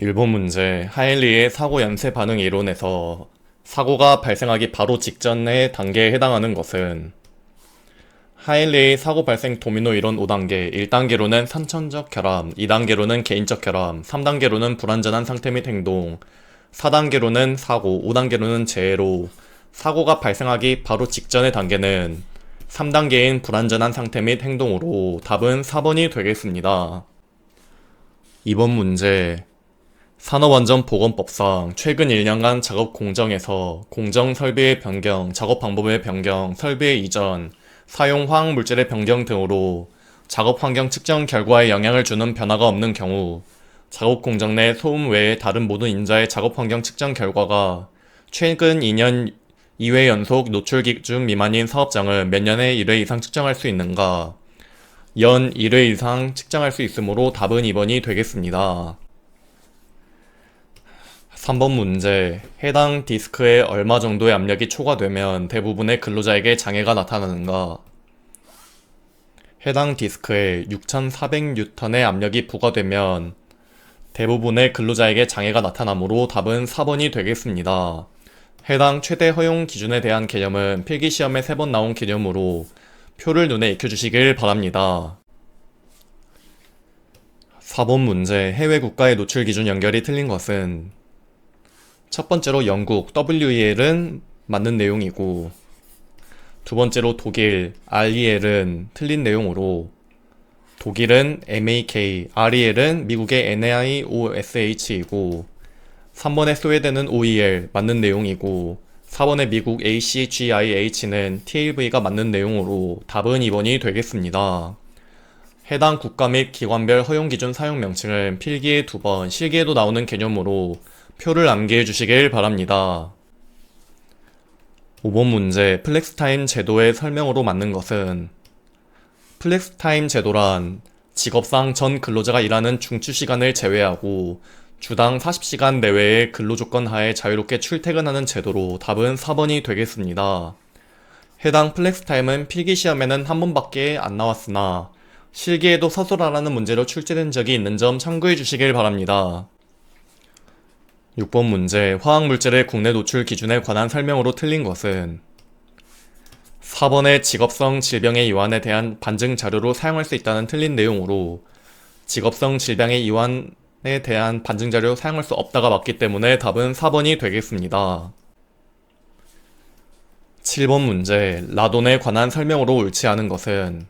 일본 문제, 하일리의 사고 연쇄 반응 이론에서 사고가 발생하기 바로 직전의 단계에 해당하는 것은 하일리의 사고 발생 도미노 이론 5단계, 1단계로는 선천적 결함, 2단계로는 개인적 결함, 3단계로는 불완전한 상태 및 행동, 4단계로는 사고, 5단계로는 재해로 사고가 발생하기 바로 직전의 단계는 3단계인 불완전한 상태 및 행동으로 답은 4번이 되겠습니다. 이번 문제, 산업안전보건법상 최근 1년간 작업 공정에서 공정 설비의 변경, 작업 방법의 변경, 설비의 이전, 사용 화학물질의 변경 등으로 작업 환경 측정 결과에 영향을 주는 변화가 없는 경우 작업 공정 내 소음 외에 다른 모든 인자의 작업 환경 측정 결과가 최근 2년 2회 연속 노출 기준 미만인 사업장은 몇 년에 1회 이상 측정할 수 있는가? 연 1회 이상 측정할 수 있으므로 답은 2번이 되겠습니다. 3번 문제. 해당 디스크에 얼마 정도의 압력이 초과되면 대부분의 근로자에게 장애가 나타나는가? 해당 디스크에 6400N의 압력이 부과되면 대부분의 근로자에게 장애가 나타나므로 답은 4번이 되겠습니다. 해당 최대 허용 기준에 대한 개념은 필기시험에 3번 나온 개념으로 표를 눈에 익혀주시길 바랍니다. 4번 문제. 해외 국가의 노출 기준 연결이 틀린 것은 첫 번째로 영국 WEL은 맞는 내용이고 두 번째로 독일 REL은 틀린 내용으로 독일은 MAK, REL은 미국의 NIOSH이고 3번의 스웨덴은 OEL 맞는 내용이고 4번의 미국 ACGIH는 TAV가 맞는 내용으로 답은 2번이 되겠습니다. 해당 국가 및 기관별 허용기준 사용 명칭은 필기에 2번, 실기에도 나오는 개념으로 표를 암기해 주시길 바랍니다. 5번 문제. 플렉스타임 제도의 설명으로 맞는 것은 플렉스타임 제도란 직업상 전 근로자가 일하는 중추 시간을 제외하고 주당 40시간 내외의 근로조건 하에 자유롭게 출퇴근하는 제도로 답은 4번이 되겠습니다. 해당 플렉스타임은 필기시험에는 한 번밖에 안 나왔으나 실기에도 서술하라는 문제로 출제된 적이 있는 점 참고해 주시길 바랍니다. 6번 문제. 화학물질의 국내 노출 기준에 관한 설명으로 틀린 것은 4번의 직업성 질병의 이완에 대한 반증 자료로 사용할 수 있다는 틀린 내용으로 직업성 질병의 이완에 대한 반증 자료 사용할 수 없다가 맞기 때문에 답은 4번이 되겠습니다. 7번 문제. 라돈에 관한 설명으로 옳지 않은 것은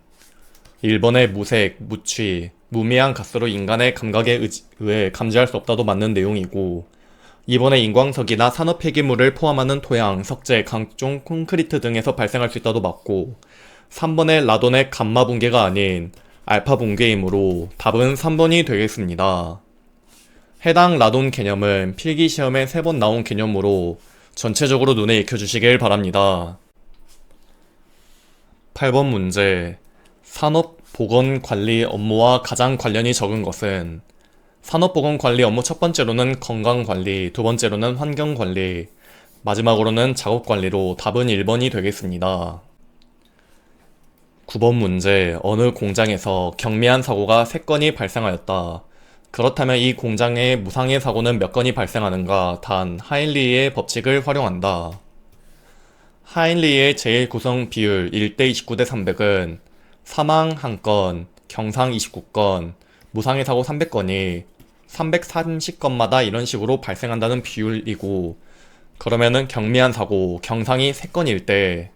1번의 무색, 무취, 무미한 가스로 인간의 감각에 의해 감지할 수 없다도 맞는 내용이고 2번의 인광석이나 산업 폐기물을 포함하는 토양, 석재, 강종, 콘크리트 등에서 발생할 수 있다도 맞고 3번의 라돈의 감마 붕괴가 아닌 알파 붕괴이므로 답은 3번이 되겠습니다. 해당 라돈 개념은 필기시험에 3번 나온 개념으로 전체적으로 눈에 익혀주시길 바랍니다. 8번 문제. 산업보건관리 업무와 가장 관련이 적은 것은 산업보건관리 업무 첫 번째로는 건강관리, 두 번째로는 환경관리, 마지막으로는 작업관리로 답은 1번이 되겠습니다. 9번 문제. 어느 공장에서 경미한 사고가 3건이 발생하였다. 그렇다면 이 공장의 무상해 사고는 몇 건이 발생하는가? 단, 하일리의 법칙을 활용한다. 하일리의 제일 구성 비율 1대 29대 300은 사망 1건, 경상 29건, 무상해 사고 300건이 330건마다 이런 식으로 발생한다는 비율이고 그러면은 경미한 사고, 경상이 3건일 때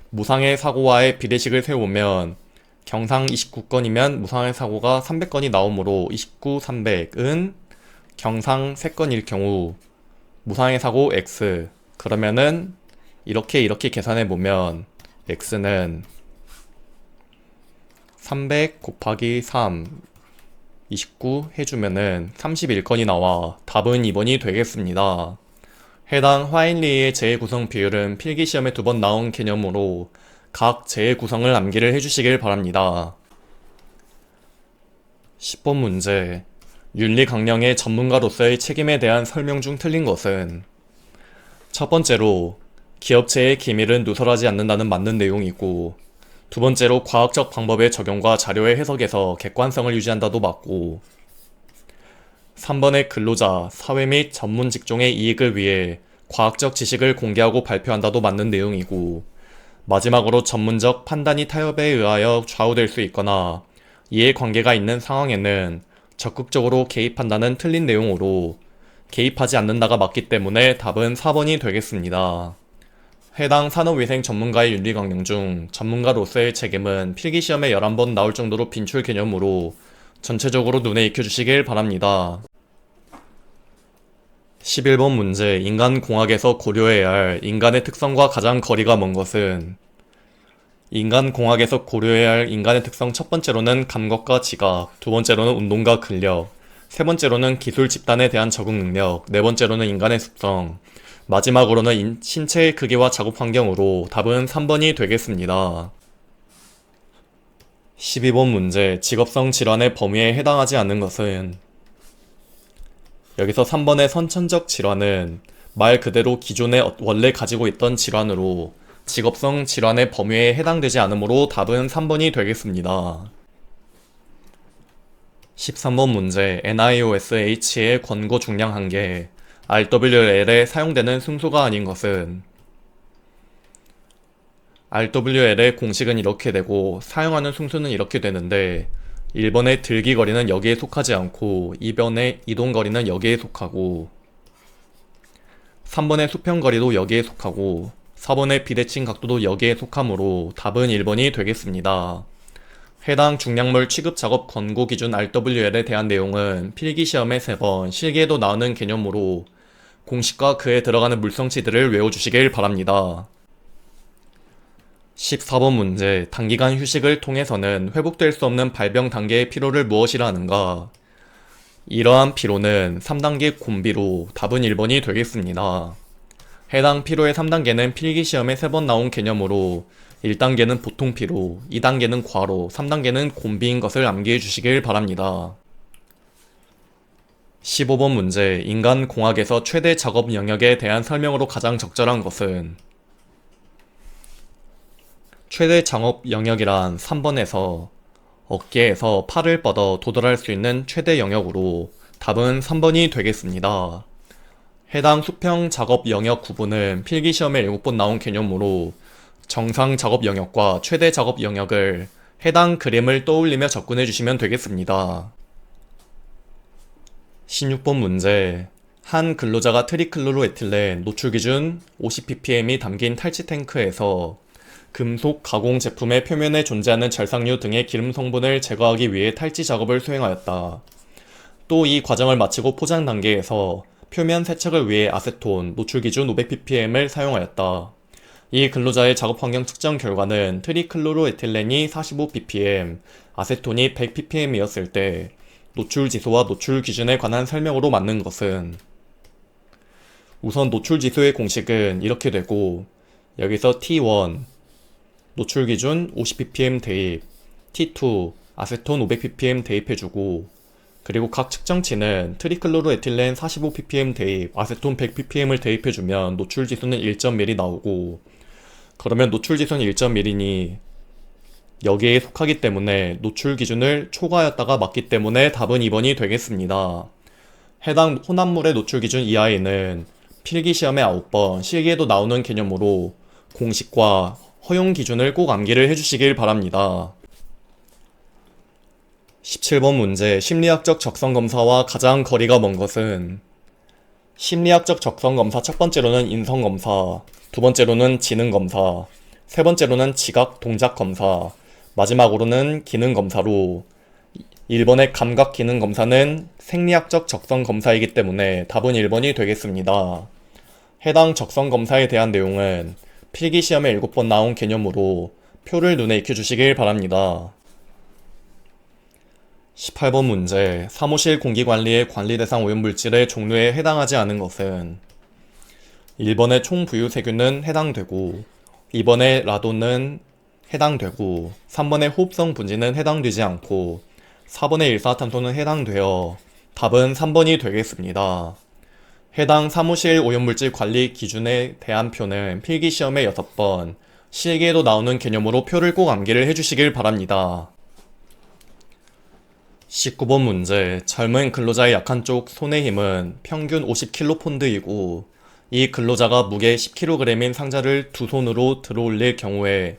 무상해 사고와의 비례식을 세우면 경상 29건이면 무상해 사고가 300건이 나오므로 29, 300은 경상 3건일 경우 무상해 사고 X 그러면은 이렇게 계산해보면 X는 300 곱하기 3 29 해주면은 31건이 나와 답은 2번이 되겠습니다. 해당 화일리의 재구성 비율은 필기시험에 2번 나온 개념으로 각 재구성을 암기를 해주시길 바랍니다. 10번 문제. 윤리 강령의 전문가로서의 책임에 대한 설명 중 틀린 것은 첫 번째로 기업체의 기밀은 누설하지 않는다는 맞는 내용이고 두 번째로 과학적 방법의 적용과 자료의 해석에서 객관성을 유지한다도 맞고 3번의 근로자, 사회 및 전문 직종의 이익을 위해 과학적 지식을 공개하고 발표한다도 맞는 내용이고, 마지막으로 전문적 판단이 타협에 의하여 좌우될 수 있거나 이해관계가 있는 상황에는 적극적으로 개입한다는 틀린 내용으로 개입하지 않는다가 맞기 때문에 답은 4번이 되겠습니다. 해당 산업위생 전문가의 윤리 강령 중 전문가로서의 책임은 필기시험에 11번 나올 정도로 빈출 개념으로 전체적으로 눈에 익혀주시길 바랍니다. 11번 문제, 인간공학에서 고려해야 할 인간의 특성과 가장 거리가 먼 것은? 인간공학에서 고려해야 할 인간의 특성 첫 번째로는 감각과 지각, 두 번째로는 운동과 근력, 세 번째로는 기술 집단에 대한 적응 능력, 네 번째로는 인간의 습성, 마지막으로는 신체의 크기와 작업 환경으로 답은 3번이 되겠습니다. 12번 문제, 직업성 질환의 범위에 해당하지 않는 것은? 여기서 3번의 선천적 질환은 말 그대로 기존에 원래 가지고 있던 질환으로 직업성 질환의 범위에 해당되지 않으므로 답은 3번이 되겠습니다. 13번 문제, NIOSH의 권고 중량 한계, RWL에 사용되는 승수가 아닌 것은? RWL의 공식은 이렇게 되고 사용하는 승수는 이렇게 되는데, 1번의 들기거리는 여기에 속하지 않고 2번의 이동거리는 여기에 속하고 3번의 수평거리도 여기에 속하고 4번의 비대칭 각도도 여기에 속하므로 답은 1번이 되겠습니다. 해당 중량물 취급작업 권고기준 RWL에 대한 내용은 필기시험에 3번, 실기에도 나오는 개념으로 공식과 그에 들어가는 물성치들을 외워주시길 바랍니다. 14번 문제, 단기간 휴식을 통해서는 회복될 수 없는 발병 단계의 피로를 무엇이라 하는가? 이러한 피로는 3단계 곤비로 답은 1번이 되겠습니다. 해당 피로의 3단계는 필기시험에 3번 나온 개념으로 1단계는 보통 피로, 2단계는 과로, 3단계는 곤비인 것을 암기해 주시길 바랍니다. 15번 문제, 인간공학에서 최대 작업 영역에 대한 설명으로 가장 적절한 것은? 최대 작업 영역이란 3번에서 어깨에서 팔을 뻗어 도달할 수 있는 최대 영역으로 답은 3번이 되겠습니다. 해당 수평 작업 영역 구분은 필기시험에 7번 나온 개념으로 정상 작업 영역과 최대 작업 영역을 해당 그림을 떠올리며 접근해 주시면 되겠습니다. 16번 문제, 한 근로자가 트리클로로에틸렌 노출 기준 50ppm이 담긴 탈취 탱크에서 금속 가공 제품의 표면에 존재하는 절삭류 등의 기름 성분을 제거하기 위해 탈취 작업을 수행하였다. 또 이 과정을 마치고 포장 단계에서 표면 세척을 위해 아세톤 노출 기준 500ppm을 사용하였다. 이 근로자의 작업 환경 측정 결과는 트리클로로에틸렌이 45ppm, 아세톤이 100ppm이었을 때 노출 지수와 노출 기준에 관한 설명으로 맞는 것은? 우선 노출 지수의 공식은 이렇게 되고, 여기서 T1 노출 기준 50ppm 대입, T2 아세톤 500ppm 대입해주고, 그리고 각 측정치는 트리클로로에틸렌 45ppm 대입, 아세톤 100ppm을 대입해주면 노출 지수는 1.1이 나오고, 그러면 노출 지수는 1.1이니 여기에 속하기 때문에 노출 기준을 초과하였다가 맞기 때문에 답은 2번이 되겠습니다. 해당 혼합물의 노출 기준 이하에는 필기시험에 9번, 실기에도 나오는 개념으로 공식과 허용 기준을 꼭 암기를 해주시길 바랍니다. 17번 문제, 심리학적 적성검사와 가장 거리가 먼 것은? 심리학적 적성검사 첫 번째로는 인성검사, 두 번째로는 지능검사, 세 번째로는 지각 동작검사, 마지막으로는 기능검사로 1번의 감각기능검사는 생리학적 적성검사이기 때문에 답은 1번이 되겠습니다. 해당 적성검사에 대한 내용은 필기시험에 7번 나온 개념으로 표를 눈에 익혀주시길 바랍니다. 18번 문제, 사무실 공기관리의 관리대상 오염물질의 종류에 해당하지 않은 것은? 1번의 총부유세균은 해당되고, 2번의 라돈은 해당되고, 3번의 호흡성 분진은 해당되지 않고, 4번의 일산화탄소는 해당되어 답은 3번이 되겠습니다. 해당 사무실 오염물질 관리 기준에 대한 표는 필기시험에 6번, 실기에도 나오는 개념으로 표를 꼭 암기를 해주시길 바랍니다. 19번 문제. 젊은 근로자의 약한 쪽 손의 힘은 평균 50kg이고 이 근로자가 무게 10kg인 상자를 두 손으로 들어 올릴 경우에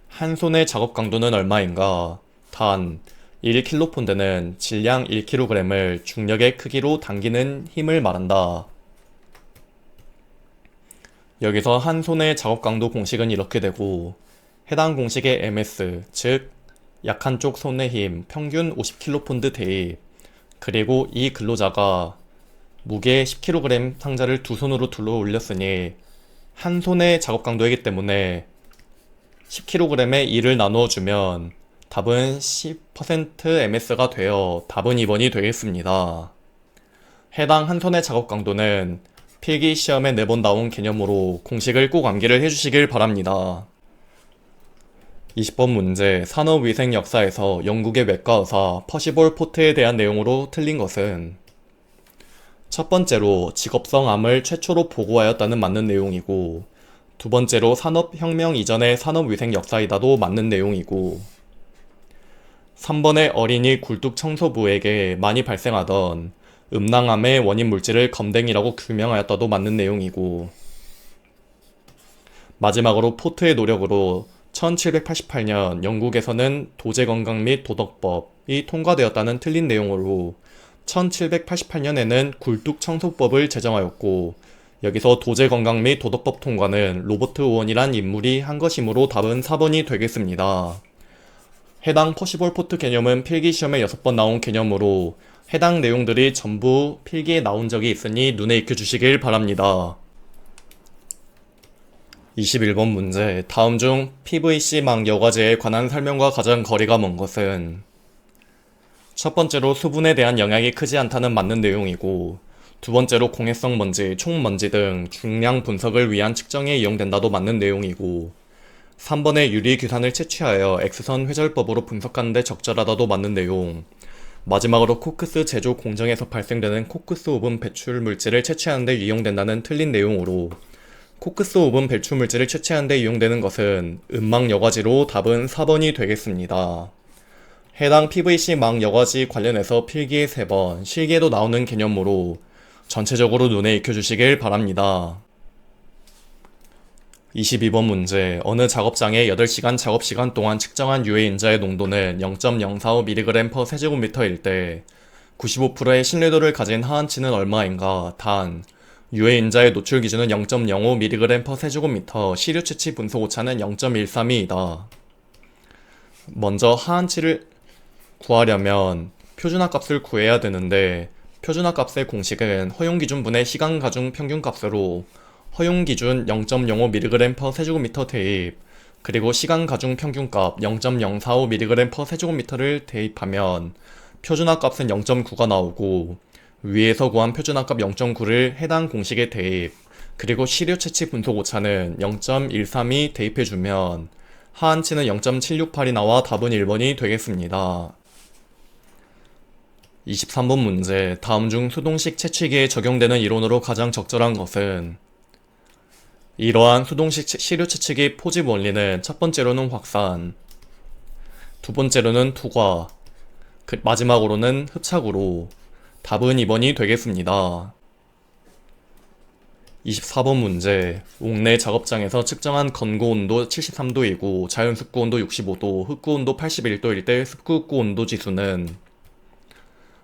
한 손의 작업 강도는 얼마인가? 단, 1kg는 질량 1kg을 중력의 크기로 당기는 힘을 말한다. 여기서 한 손의 작업 강도 공식은 이렇게 되고 해당 공식의 ms, 즉 약한 쪽 손의 힘 평균 50kg 대입 그리고 이 근로자가 무게 10kg 상자를 두 손으로 들어 올렸으니 한 손의 작업 강도이기 때문에 10kg의 2를 나누어 주면 답은 10% ms가 되어 답은 2번이 되겠습니다. 해당 한 손의 작업 강도는 필기 시험에 4번 나온 개념으로 공식을 꼭 암기를 해주시길 바랍니다. 20번 문제. 산업위생 역사에서 영국의 외과 의사 퍼시볼 포트에 대한 내용으로 틀린 것은 첫 번째로 직업성 암을 최초로 보고하였다는 맞는 내용이고 두 번째로 산업혁명 이전의 산업위생 역사이다도 맞는 내용이고 3번의 어린이 굴뚝 청소부에게 많이 발생하던 음낭암의 원인 물질을 검댕이라고 규명하였다도 맞는 내용이고 마지막으로 포트의 노력으로 1788년 영국에서는 도제건강 및 도덕법이 통과되었다는 틀린 내용으로 1788년에는 굴뚝 청소법을 제정하였고 여기서 도제건강 및 도덕법 통과는 로버트 오원이란 인물이 한 것이므로 답은 4번이 되겠습니다. 해당 퍼시볼 포트 개념은 필기시험에 6번 나온 개념으로 해당 내용들이 전부 필기에 나온 적이 있으니 눈에 익혀주시길 바랍니다. 21번 문제. 다음 중 PVC망 여과제에 관한 설명과 가장 거리가 먼 것은 첫 번째로 수분에 대한 영향이 크지 않다는 맞는 내용이고 두 번째로 공해성 먼지, 총먼지 등 중량 분석을 위한 측정에 이용된다도 맞는 내용이고 3번의 유리규산을 채취하여 X선 회절법으로 분석하는 데 적절하다도 맞는 내용 마지막으로 코크스 제조 공정에서 발생되는 코크스 오븐 배출 물질을 채취하는 데 이용된다는 틀린 내용으로 코크스 오븐 배출 물질을 채취하는 데 이용되는 것은 음망 여과지로 답은 4번이 되겠습니다. 해당 PVC망 여과지 관련해서 필기에 3번, 실기에도 나오는 개념으로 전체적으로 눈에 익혀주시길 바랍니다. 22번 문제. 어느 작업장의 8시간 작업시간 동안 측정한 유해 인자의 농도는 0.045mg/세 세제곱미터일 때 95%의 신뢰도를 가진 하한치는 얼마인가? 단, 유해 인자의 노출 기준은 0.05mg/세 세제곱미터, 시료 채취 분소 오차는 0.132이다. 먼저 하한치를 구하려면 표준화 값을 구해야 되는데 표준화 값의 공식은 허용기준분의 시간가중 평균값으로 허용기준 0.05mg/세 세제곱미터 대입 그리고 시간가중 평균값 0.045mg/세 세제곱미터를 대입하면 표준화 값은 0.9가 나오고 위에서 구한 표준화 값 0.9를 해당 공식에 대입 그리고 시료 채취 분속 오차는 0.132 대입해주면 하한치는 0.768이 나와 답은 1번이 되겠습니다. 23번 문제. 다음 중 수동식 채취기에 적용되는 이론으로 가장 적절한 것은 이러한 수동식 시료 채취기 포집 원리는 첫 번째로는 확산, 두 번째로는 투과, 마지막으로는 흡착으로 답은 2번이 되겠습니다. 24번 문제. 옥내 작업장에서 측정한 건고 온도 73도이고 자연 습구 온도 65도, 흡구 온도 81도일 때 습구 흡구 온도 지수는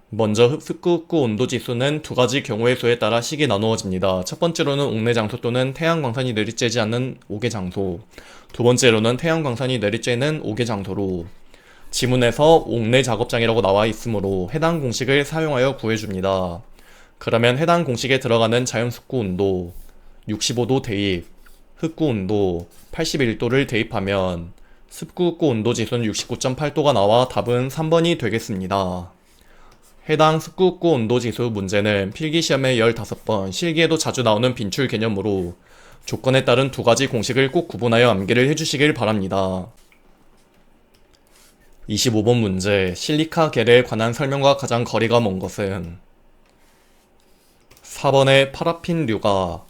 먼저 습구 흡구 온도 지수는 두 가지 경우의 수에 따라 식이 나누어집니다. 첫 번째로는 옥내 장소 또는 태양 광선이 내리쬐지 않는 옥외 장소, 두 번째로는 태양 광선이 내리쬐는 옥외 장소로 지문에서 옥내 작업장이라고 나와 있으므로 해당 공식을 사용하여 구해줍니다. 그러면 해당 공식에 들어가는 자연 습구 온도 65도 대입, 흡구 온도 81도를 대입하면 습구 흡구 온도 지수는 69.8도가 나와 답은 3번이 되겠습니다. 해당 습구 흡구 온도 지수 문제는 필기시험에 15번, 실기에도 자주 나오는 빈출 개념으로 조건에 따른 두 가지 공식을 꼭 구분하여 암기를 해주시길 바랍니다. 25번 문제. 실리카 겔에 관한 설명과 가장 거리가 먼 것은 4번의 파라핀류가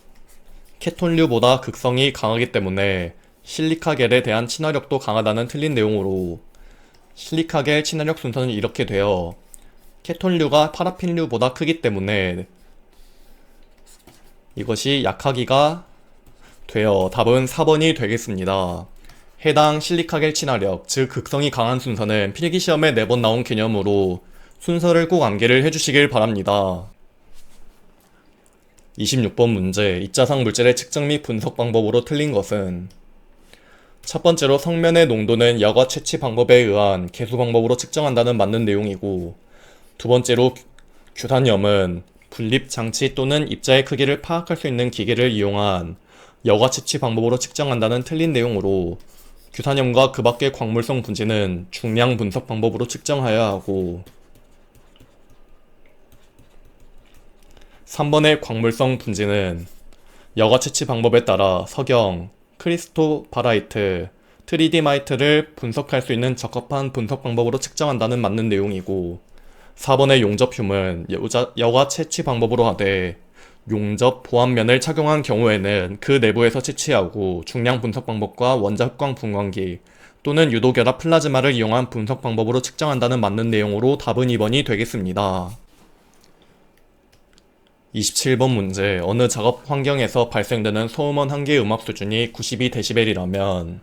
케톤류보다 극성이 강하기 때문에 실리카 겔에 대한 친화력도 강하다는 틀린 내용으로 실리카 겔 친화력 순서는 이렇게 되어 케톤류가 파라핀류보다 크기 때문에 이것이 약하기가 되어 답은 4번이 되겠습니다. 해당 실리카겔 친화력, 즉 극성이 강한 순서는 필기시험에 4번 나온 개념으로 순서를 꼭 암기를 해주시길 바랍니다. 26번 문제, 입자상 물질의 측정 및 분석 방법으로 틀린 것은 첫 번째로 성면의 농도는 여과 채취 방법에 의한 계수 방법으로 측정한다는 맞는 내용이고, 두 번째로 규산염은 분립 장치 또는 입자의 크기를 파악할 수 있는 기계를 이용한 여과 채취 방법으로 측정한다는 틀린 내용으로 규산염과 그 밖의 광물성 분지는 중량 분석 방법으로 측정하여야 하고, 3번의 광물성 분지는 여과 채취 방법에 따라 석영, 크리스토바라이트, 트리디마이트를 분석할 수 있는 적합한 분석 방법으로 측정한다는 맞는 내용이고, 4번의 용접흉은 여과 채취 방법으로 하되 용접 보완면을 착용한 경우에는 그 내부에서 채취하고 중량 분석 방법과 원자 흡광 분광기 또는 유도결합 플라즈마를 이용한 분석 방법으로 측정한다는 맞는 내용으로 답은 2번이 되겠습니다. 27번 문제, 어느 작업 환경에서 발생되는 소음원 한 개의 음압 수준이 92dB이라면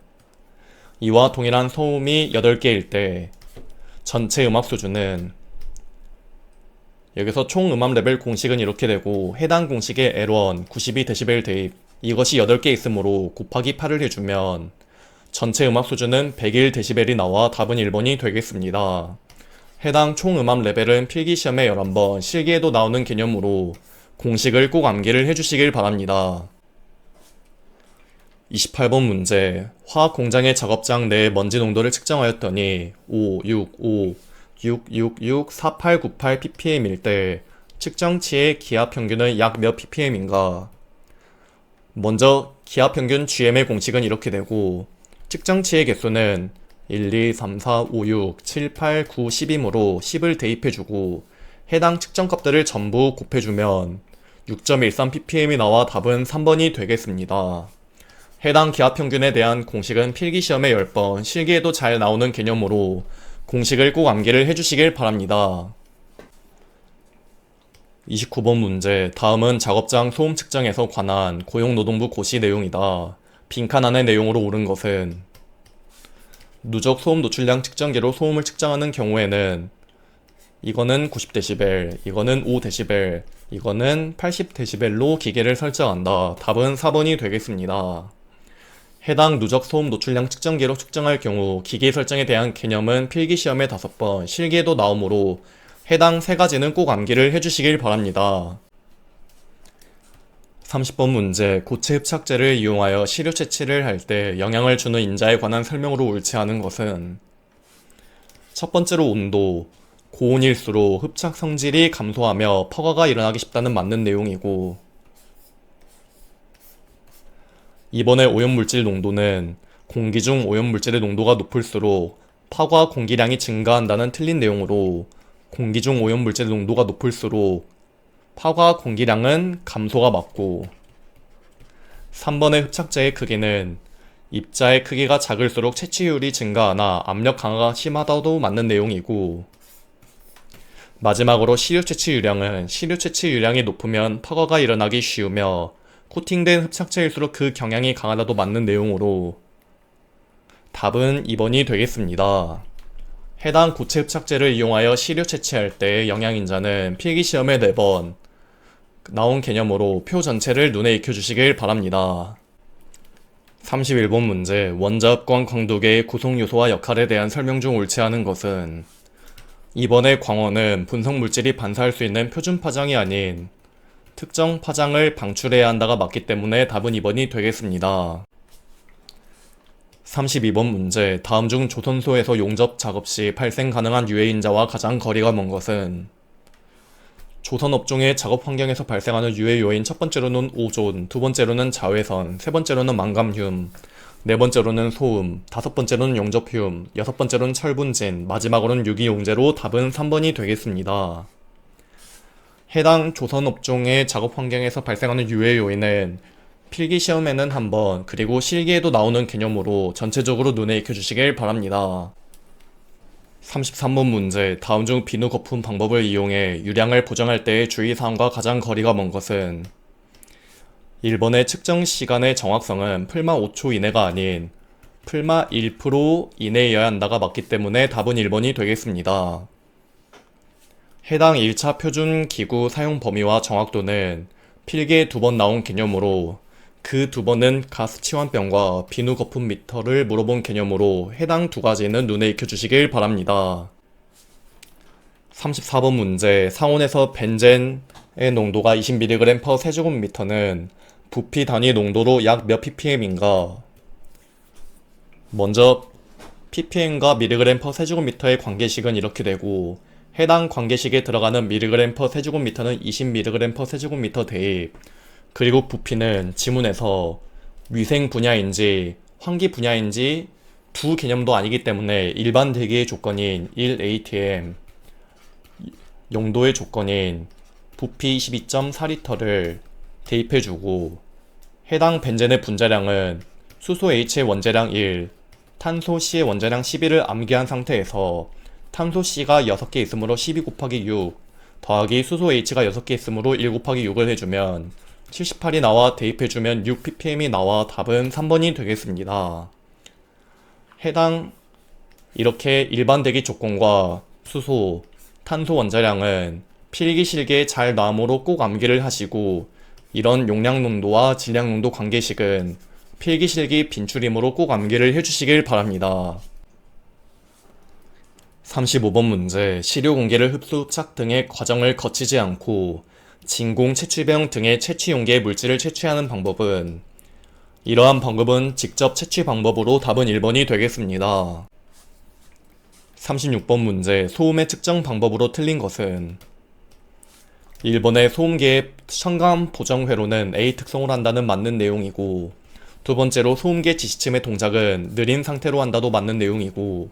이와 동일한 소음이 8개일 때 전체 음압 수준은, 여기서 총 음압 레벨 공식은 이렇게 되고 해당 공식의 L1 92dB 대입, 이것이 8개 있으므로 곱하기 8을 해주면 전체 음압 수준은 101dB이 나와 답은 1번이 되겠습니다. 해당 총 음압 레벨은 필기시험에 11번, 실기에도 나오는 개념으로 공식을 꼭 암기를 해주시길 바랍니다. 28번 문제, 화학 공장의 작업장 내의 먼지 농도를 측정하였더니 565664898 ppm일 때 측정치의 기하 평균은 약 몇 ppm인가? 먼저 기하 평균 GM의 공식은 이렇게 되고, 측정치의 개수는 1, 2, 3, 4, 5, 6, 7, 8, 9, 10이므로 10을 대입해주고 해당 측정값들을 전부 곱해주면 6.13ppm이 나와 답은 3번이 되겠습니다. 해당 기하평균에 대한 공식은 필기시험에 10번, 실기에도 잘 나오는 개념으로 공식을 꼭 암기를 해주시길 바랍니다. 29번 문제, 다음은 작업장 소음 측정에서 관한 고용노동부 고시 내용이다. 빈칸 안의 내용으로 옳은 것은 누적 소음 노출량 측정기로 소음을 측정하는 경우에는 이거는 90dB, 이거는 5dB, 이거는 80dB로 기계를 설정한다. 답은 4번이 되겠습니다. 해당 누적 소음 노출량 측정기로 측정할 경우 기계 설정에 대한 개념은 필기시험에 5번, 실기에도 나오므로 해당 3가지는 꼭 암기를 해주시길 바랍니다. 30번 문제, 고체 흡착제를 이용하여 시료 채취를 할 때 영향을 주는 인자에 관한 설명으로 옳지 않은 것은 첫 번째로 온도, 고온일수록 흡착 성질이 감소하며 퍼가가 일어나기 쉽다는 맞는 내용이고, 2번의 오염물질 농도는 공기 중 오염물질의 농도가 높을수록 파과 공기량이 증가한다는 틀린 내용으로 공기 중 오염물질 농도가 높을수록 파과 공기량은 감소가 맞고, 3번의 흡착제의 크기는 입자의 크기가 작을수록 채취율이 증가하나 압력 강화가 심하다도 맞는 내용이고, 마지막으로 시료 채취 유량은 시료 채취 유량이 높으면 파과가 일어나기 쉬우며 코팅된 흡착제일수록 그 경향이 강하다도 맞는 내용으로 답은 2번이 되겠습니다. 해당 고체 흡착제를 이용하여 시료 채취할 때 영양인자는 필기시험에 4번 나온 개념으로 표 전체를 눈에 익혀주시길 바랍니다. 31번 문제, 원자흡광 광도계의 구성요소와 역할에 대한 설명 중 옳지 않은 것은 2번의 광원은 분석물질이 반사할 수 있는 표준 파장이 아닌 특정 파장을 방출해야 한다가 맞기 때문에 답은 2번이 되겠습니다. 32번 문제, 다음 중 조선소에서 용접 작업 시 발생 가능한 유해인자와 가장 거리가 먼 것은 조선업종의 작업 환경에서 발생하는 유해 요인 첫 번째로는 오존, 두 번째로는 자외선, 세 번째로는 망감띨, 네 번째로는 소음, 다섯 번째로는 용접흉, 여섯 번째로는 철분진, 마지막으로는 유기용제로 답은 3번이 되겠습니다. 해당 조선업종의 작업 환경에서 발생하는 유해 요인은 필기시험에는 한 번, 그리고 실기에도 나오는 개념으로 전체적으로 눈에 익혀주시길 바랍니다. 33번 문제. 다음 중 비누 거품 방법을 이용해 유량을 보정할 때의 주의사항과 가장 거리가 먼 것은 1번의 측정 시간의 정확성은 풀마 5초 이내가 아닌 풀마 1% 이내여야 한다가 맞기 때문에 답은 1번이 되겠습니다. 해당 1차 표준 기구 사용 범위와 정확도는 필기에 2번 나온 개념으로 그 2번은 가스 치환병과 비누 거품 미터를 물어본 개념으로 해당 두 가지는 눈에 익혀주시길 바랍니다. 34번 문제. 상온에서 벤젠의 농도가 20mg/세 세제곱미터는 부피 단위 농도로 약 몇 ppm인가? 먼저 ppm과 mg/s 세제곱미터의 관계식은 이렇게 되고 해당 관계식에 들어가는 mg/s 세제곱미터는 20mg/s 세제곱미터 대입, 그리고 부피는 지문에서 위생 분야인지 환기 분야인지 두 개념도 아니기 때문에 일반 대기의 조건인 1atm, 용도의 조건인 부피 22.4리터를 대입해주고 해당 벤젠의 분자량은 수소 H의 원자량 1, 탄소 C의 원자량 11을 암기한 상태에서 탄소 C가 6개 있으므로 12 곱하기 6 더하기 수소 H가 6개 있으므로 1 곱하기 6을 해주면 78이 나와 대입해주면 6ppm이 나와 답은 3번이 되겠습니다. 해당 이렇게 일반 대기 조건과 수소, 탄소 원자량은 필기실기에 잘 나오므로 꼭 암기를 하시고 이런 용량 농도와 질량 농도 관계식은 필기실기 빈출이므로 꼭 암기를 해주시길 바랍니다. 35번 문제. 시료 공기를 흡수, 흡착 등의 과정을 거치지 않고 진공 채취병 등의 채취 용기에 물질을 채취하는 방법은 이러한 방법은 직접 채취 방법으로 답은 1번이 되겠습니다. 36번 문제. 소음의 측정 방법으로 틀린 것은 1번의 소음계의 첨가함 보정 회로는 A 특성으로 한다는 맞는 내용이고 두 번째로 소음계 지시침의 동작은 느린 상태로 한다도 맞는 내용이고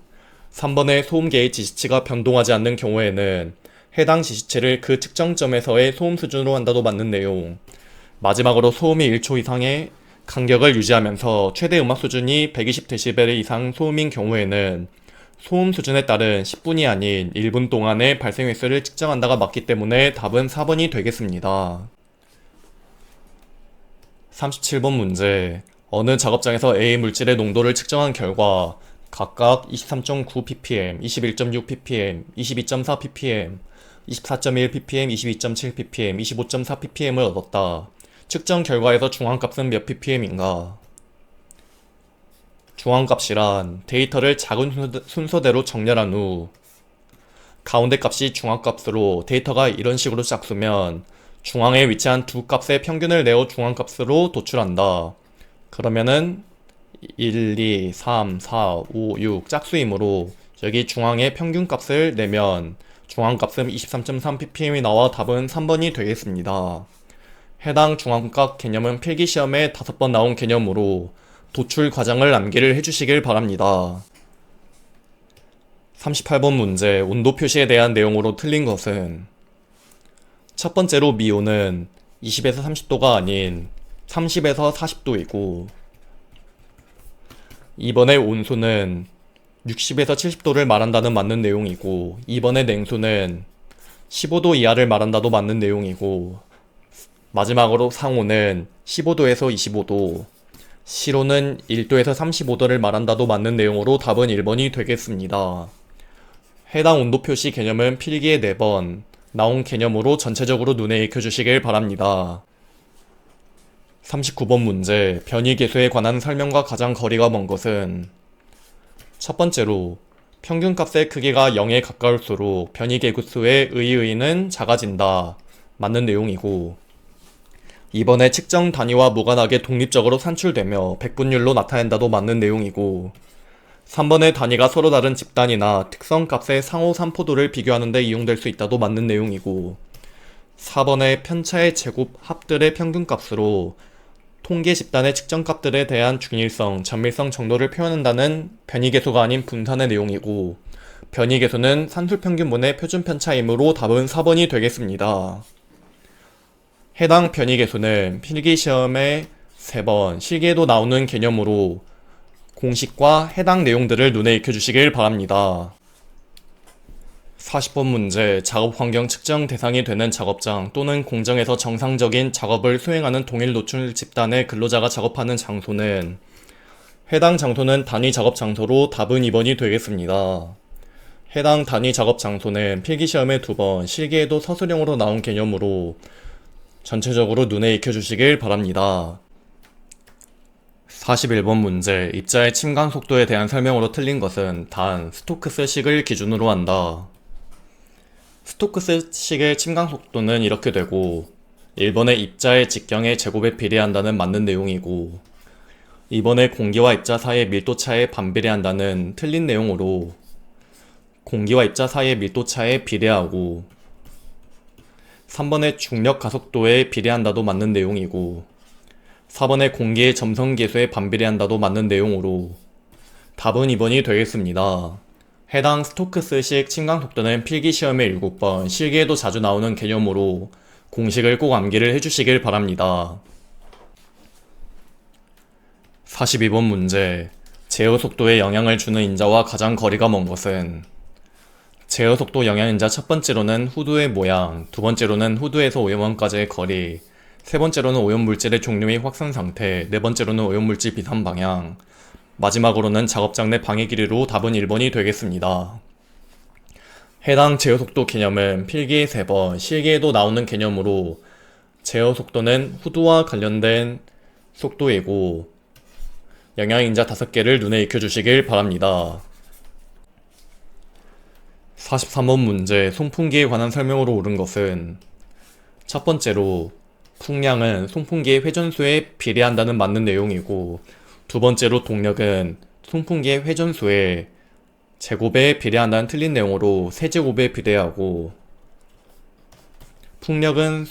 3번의 소음계의 지시치가 변동하지 않는 경우에는 해당 지시체를 그 측정점에서의 소음 수준으로 한다도 맞는 내용, 마지막으로 소음이 1초 이상의 간격을 유지하면서 최대 음악 수준이 120dB 이상 소음인 경우에는 소음 수준에 따른 10분이 아닌 1분 동안의 발생 횟수를 측정한다가 맞기 때문에 답은 4번이 되겠습니다. 37번 문제. 어느 작업장에서 A 물질의 농도를 측정한 결과 각각 23.9ppm, 21.6ppm, 22.4ppm, 24.1ppm, 22.7ppm, 25.4ppm을 얻었다. 측정 결과에서 중앙값은 몇 ppm인가? 중앙값이란 데이터를 작은 순서대로 정렬한 후 가운데 값이 중앙값으로 데이터가 이런 식으로 짝수면 중앙에 위치한 두 값의 평균을 내어 중앙값으로 도출한다. 그러면은 1, 2, 3, 4, 5, 6 짝수이므로 여기 중앙의 평균값을 내면 중앙값은 23.3ppm이 나와 답은 3번이 되겠습니다. 해당 중앙값 개념은 필기시험에 5번 나온 개념으로 도출 과정을 암기를 해주시길 바랍니다. 38번 문제. 온도 표시에 대한 내용으로 틀린 것은 첫 번째로 미온은 20에서 30도가 아닌 30에서 40도이고 2번의 온수는 60에서 70도를 말한다는 맞는 내용이고 2번의 냉수는 15도 이하를 말한다도 맞는 내용이고 마지막으로 상온은 15도에서 25도, 실온은 1도에서 35도를 말한다도 맞는 내용으로 답은 1번이 되겠습니다. 해당 온도 표시 개념은 필기에 4번 나온 개념으로 전체적으로 눈에 익혀주시길 바랍니다. 39번 문제. 변이계수에 관한 설명과 가장 거리가 먼 것은 첫 번째로 평균값의 크기가 0에 가까울수록 변이계수의 의의는 작아진다. 맞는 내용이고 2번에 측정 단위와 무관하게 독립적으로 산출되며 백분율로 나타낸다도 맞는 내용이고 3번의 단위가 서로 다른 집단이나 특성값의 상호 산포도를 비교하는 데 이용될 수 있다도 맞는 내용이고 4번의 편차의 제곱 합들의 평균값으로 통계 집단의 측정값들에 대한 균일성, 전밀성 정도를 표현한다는 변이계수가 아닌 분산의 내용이고 변이계수는 산술평균분의 표준편차이므로 답은 4번이 되겠습니다. 해당 변이계수는 필기시험에 3번, 실기에도 나오는 개념으로 공식과 해당 내용들을 눈에 익혀주시길 바랍니다. 40번 문제, 작업 환경 측정 대상이 되는 작업장 또는 공정에서 정상적인 작업을 수행하는 동일 노출 집단의 근로자가 작업하는 장소는 해당 장소는 단위 작업 장소로 답은 2번이 되겠습니다. 해당 단위 작업 장소는 필기시험에 2번, 실기에도 서술형으로 나온 개념으로 전체적으로 눈에 익혀주시길 바랍니다. 41번 문제, 입자의 침강 속도에 대한 설명으로 틀린 것은 단 스토크스식을 기준으로 한다. 스토크스식의 침강 속도는 이렇게 되고 1번의 입자의 직경의 제곱에 비례한다는 맞는 내용이고 2번의 공기와 입자 사이의 밀도 차에 반비례한다는 틀린 내용으로 공기와 입자 사이의 밀도 차에 비례하고 3번의 중력 가속도에 비례한다도 맞는 내용이고 4번의 공기의 점성계수에 반비례한다도 맞는 내용으로 답은 2번이 되겠습니다. 해당 스토크스식 침강 속도는 필기시험에 7번, 실기에도 자주 나오는 개념으로 공식을 꼭 암기를 해주시길 바랍니다. 42번 문제, 제어 속도에 영향을 주는 인자와 가장 거리가 먼 것은 제어 속도 영향 인자 첫 번째로는 후두의 모양, 두 번째로는 후두에서 오염원까지의 거리, 세 번째로는 오염물질의 종류 및 확산 상태, 네 번째로는 오염물질 비산 방향, 마지막으로는 작업장 내 방해 길이로 답은 1번이 되겠습니다. 해당 제어 속도 개념은 필기에 3번, 실기에도 나오는 개념으로 제어 속도는 후두와 관련된 속도이고 영향인자 5개를 눈에 익혀주시길 바랍니다. 43번 문제, 송풍기에 관한 설명으로 옳은 것은 첫 번째로 풍량은 송풍기의 회전수에 비례한다는 맞는 내용이고 두 번째로 동력은 송풍기의 회전수에 제곱에 비례한다는 틀린 내용으로 세제곱에 비례하고 풍력은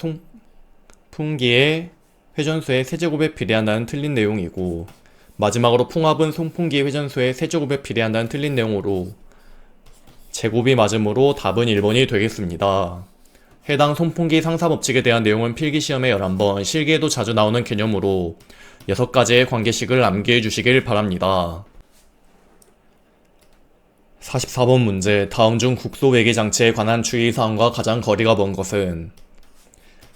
송풍기의 회전수에 세제곱에 비례한다는 틀린 내용이고 마지막으로 풍압은 송풍기의 회전수에 세제곱에 비례한다는 틀린 내용으로 제곱이 맞으므로 답은 1번이 되겠습니다. 해당 송풍기 상사법칙에 대한 내용은 필기시험에 11번, 실기에도 자주 나오는 개념으로 6가지의 관계식을 암기해 주시길 바랍니다. 44번 문제, 다음 중 국소 외기 장치에 관한 주의사항과 가장 거리가 먼 것은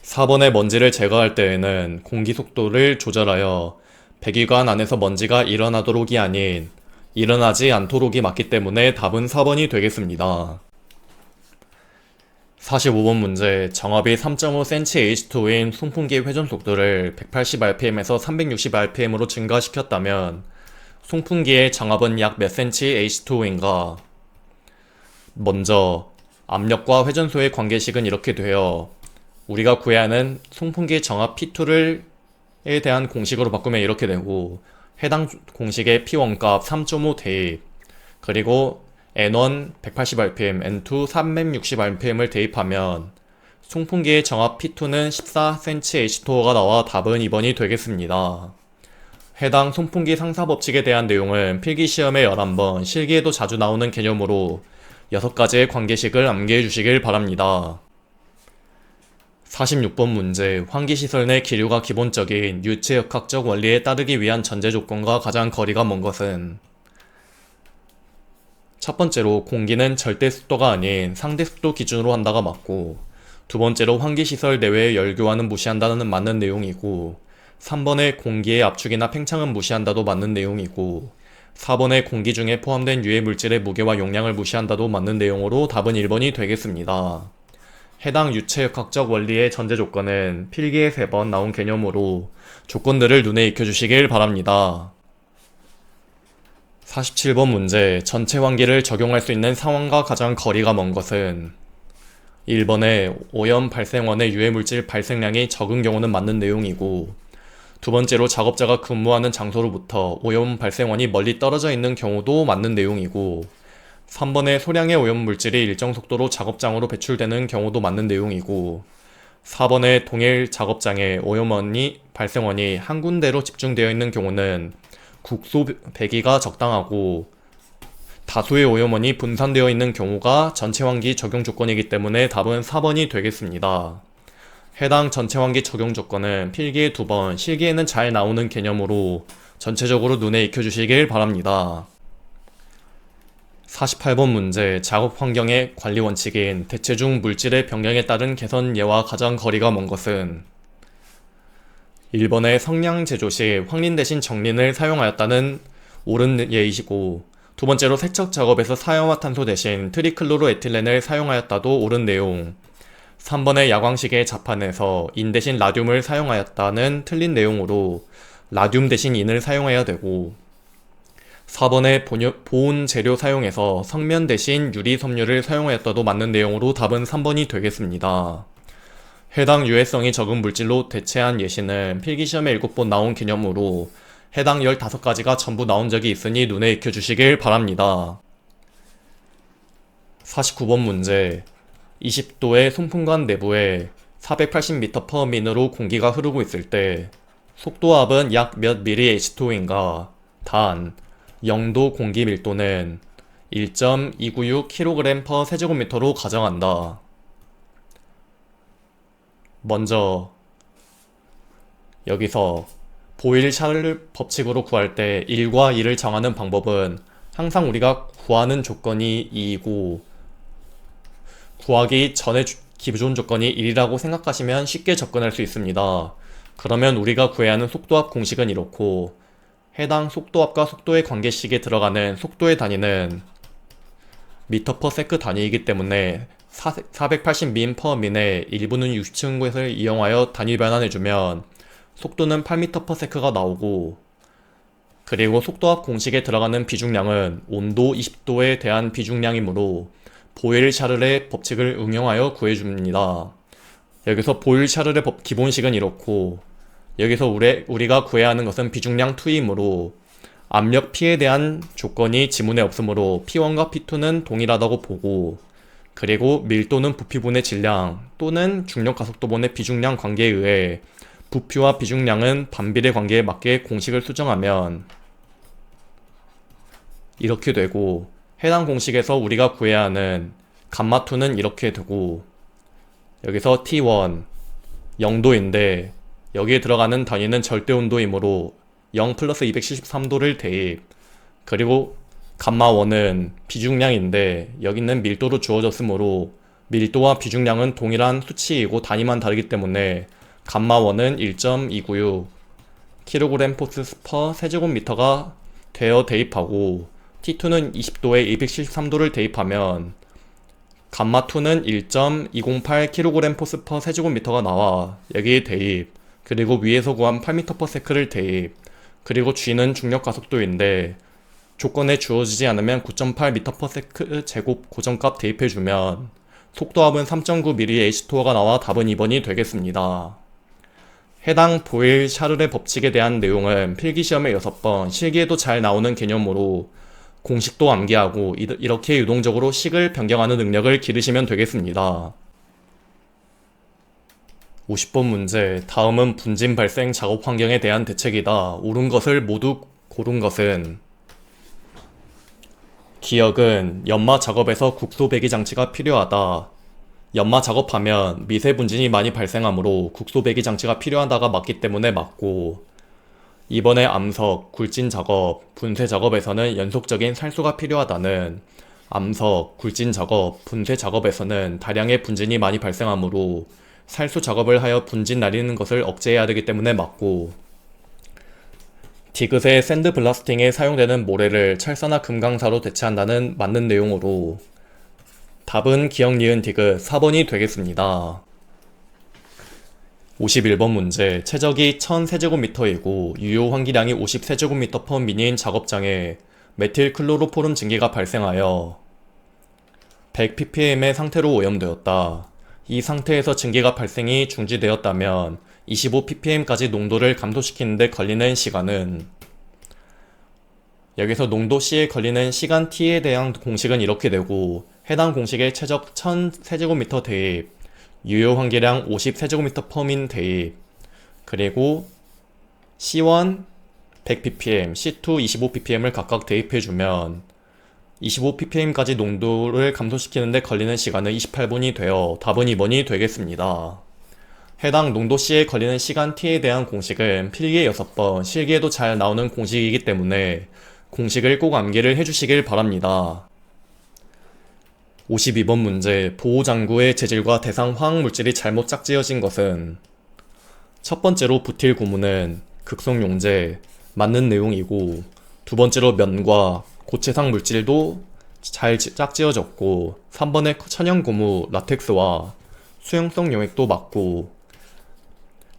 4번의 먼지를 제거할 때에는 공기 속도를 조절하여 배기관 안에서 먼지가 일어나도록이 아닌 일어나지 않도록이 맞기 때문에 답은 4번이 되겠습니다. 45번 문제, 정압이 3.5cm/H2인 송풍기의 회전 속도를 180rpm에서 360rpm으로 증가시켰다면 송풍기의 정압은 약 몇 cm/H2인가? 먼저 압력과 회전소의 관계식은 이렇게 되어 우리가 구해야 하는 송풍기의 정압 P2에 대한 공식으로 바꾸면 이렇게 되고 해당 공식의 P1값 3.5 대입 그리고 N1 180rpm, N2 360rpm을 대입하면 송풍기의 정압 P2는 14cm/H2가 나와 답은 2번이 되겠습니다. 해당 송풍기 상사법칙에 대한 내용은 필기시험에 11번, 실기에도 자주 나오는 개념으로 6가지의 관계식을 암기해 주시길 바랍니다. 46번 문제, 환기시설 내 기류가 기본적인 유체역학적 원리에 따르기 위한 전제 조건과 가장 거리가 먼 것은 첫 번째로 공기는 절대 습도가 아닌 상대 습도 기준으로 한다가 맞고 두 번째로 환기시설 내외의 열교환은 무시한다는 맞는 내용이고 3번의 공기의 압축이나 팽창은 무시한다도 맞는 내용이고 4번의 공기 중에 포함된 유해 물질의 무게와 용량을 무시한다도 맞는 내용으로 답은 1번이 되겠습니다. 해당 유체역학적 원리의 전제 조건은 필기에 3번 나온 개념으로 조건들을 눈에 익혀주시길 바랍니다. 47번 문제, 전체 환기를 적용할 수 있는 상황과 가장 거리가 먼 것은 1번의 오염 발생원의 유해물질 발생량이 적은 경우는 맞는 내용이고 두 번째로 작업자가 근무하는 장소로부터 오염 발생원이 멀리 떨어져 있는 경우도 맞는 내용이고 3번의 소량의 오염물질이 일정 속도로 작업장으로 배출되는 경우도 맞는 내용이고 4번의 동일 작업장에 발생원이 한 군데로 집중되어 있는 경우는 국소 배기가 적당하고 다수의 오염원이 분산되어 있는 경우가 전체 환기 적용 조건이기 때문에 답은 4번이 되겠습니다. 해당 전체 환기 적용 조건은 필기에 2번, 실기에는 잘 나오는 개념으로 전체적으로 눈에 익혀주시길 바랍니다. 48번 문제 작업 환경의 관리 원칙인 대체 중 물질의 변경에 따른 개선 예와 가장 거리가 먼 것은 1번의 성냥 제조 시 황린 대신 정린을 사용하였다는 옳은 예이시고 두 번째로 세척 작업에서 사용화탄소 대신 트리클로로에틸렌을 사용하였다도 옳은 내용 3번의 야광시계 자판에서 인 대신 라듐을 사용하였다는 틀린 내용으로 라듐 대신 인을 사용해야 되고 4번의 보온 재료 사용에서 성면 대신 유리 섬유를 사용하였다도 맞는 내용으로 답은 3번이 되겠습니다. 해당 유해성이 적은 물질로 대체한 예시는 필기시험에 7번 나온 개념으로 해당 15가지가 전부 나온 적이 있으니 눈에 익혀주시길 바랍니다. 49번 문제 20도의 송풍관 내부에 480m/min으로 공기가 흐르고 있을 때 속도압은 약 몇 mH2인가? 단 0도 공기 밀도는 1.296kg/세제곱미터로 가정한다. 먼저 여기서 보일-샤를 법칙으로 구할 때 1과 2를 정하는 방법은 항상 우리가 구하는 조건이 2이고 구하기 전에 기존 조건이 1이라고 생각하시면 쉽게 접근할 수 있습니다. 그러면 우리가 구해야 하는 속도압 공식은 이렇고 해당 속도압과 속도의 관계식에 들어가는 속도의 단위는 m/s 단위이기 때문에 480min/min의 1분은 60층을 이용하여 단위 변환해주면 속도는 8m/s가 나오고 그리고 속도압 공식에 들어가는 비중량은 온도 20도에 대한 비중량이므로 보일-샤를의 법칙을 응용하여 구해줍니다. 여기서 보일-샤를의 기본식은 이렇고 여기서 우리가 구해야 하는 것은 비중량 2이므로 압력 P에 대한 조건이 지문에 없으므로 P1과 P2는 동일하다고 보고 그리고 밀도는 부피분의 질량 또는 중력가속도분의 비중량 관계에 의해 부피와 비중량은 반비례 관계에 맞게 공식을 수정하면 이렇게 되고 해당 공식에서 우리가 구해야 하는 감마2는 이렇게 되고 여기서 T1 0도인데 여기에 들어가는 단위는 절대온도이므로 0 플러스 273도를 대입 그리고 감마1은 비중량인데 여기는 밀도로 주어졌으므로 밀도와 비중량은 동일한 수치이고 단위만 다르기 때문에 감마1은 1.296 kg/세제곱미터가 되어 대입하고 T2는 20도에 273도를 대입하면 감마2는 1.208 kg/세제곱미터가 나와 여기에 대입 그리고 위에서 구한 8m/s를 대입 그리고 G는 중력가속도인데 조건에 주어지지 않으면 9.8m/s 제곱 고정값 대입해주면 속도압은 3.9mH2가 나와 답은 2번이 되겠습니다. 해당 보일-샤를의 법칙에 대한 내용은 필기시험에 6번, 실기에도 잘 나오는 개념으로 공식도 암기하고 이렇게 유동적으로 식을 변경하는 능력을 기르시면 되겠습니다. 50번 문제 다음은 분진 발생 작업 환경에 대한 대책이다. 옳은 것을 모두 고른 것은 기억은 연마 작업에서 국소 배기 장치가 필요하다. 연마 작업하면 미세 분진이 많이 발생하므로 국소 배기 장치가 필요하다가 맞기 때문에 맞고 이번에 암석, 굴진 작업, 분쇄 작업에서는 연속적인 살수가 필요하다는 암석, 굴진 작업, 분쇄 작업에서는 다량의 분진이 많이 발생하므로 살수 작업을 하여 분진 날리는 것을 억제해야 되기 때문에 맞고 디귿의 샌드 블라스팅에 사용되는 모래를 철사나 금강사로 대체한다는 맞는 내용으로 답은 기억 니은 디귿 4번이 되겠습니다. 51번 문제 최적이 1000세제곱미터이고 유효 환기량이 50세제곱미터/min인 작업장에 메틸클로로포름 증기가 발생하여 100ppm의 상태로 오염되었다. 이 상태에서 증기가 발생이 중지되었다면 25ppm까지 농도를 감소시키는 데 걸리는 시간은 여기서 농도 C에 걸리는 시간 T에 대한 공식은 이렇게 되고 해당 공식의 최적 1000세제곱미터 대입 유효 환기량 50세제곱미터/min 대입 그리고 C1 100ppm, C2 25ppm을 각각 대입해주면 25ppm까지 농도를 감소시키는 데 걸리는 시간은 28분이 되어 답은 2번이 되겠습니다. 해당 농도 C에 걸리는 시간 T에 대한 공식은 필기에 6번, 실기에도 잘 나오는 공식이기 때문에 공식을 꼭 암기를 해주시길 바랍니다. 52번 문제, 보호장구의 재질과 대상 화학물질이 잘못 짝지어진 것은 첫 번째로 부틸 고무는 극성용제, 맞는 내용이고, 두 번째로 면과 고체상 물질도 잘 짝지어졌고, 3번의 천연고무 라텍스와 수용성 용액도 맞고,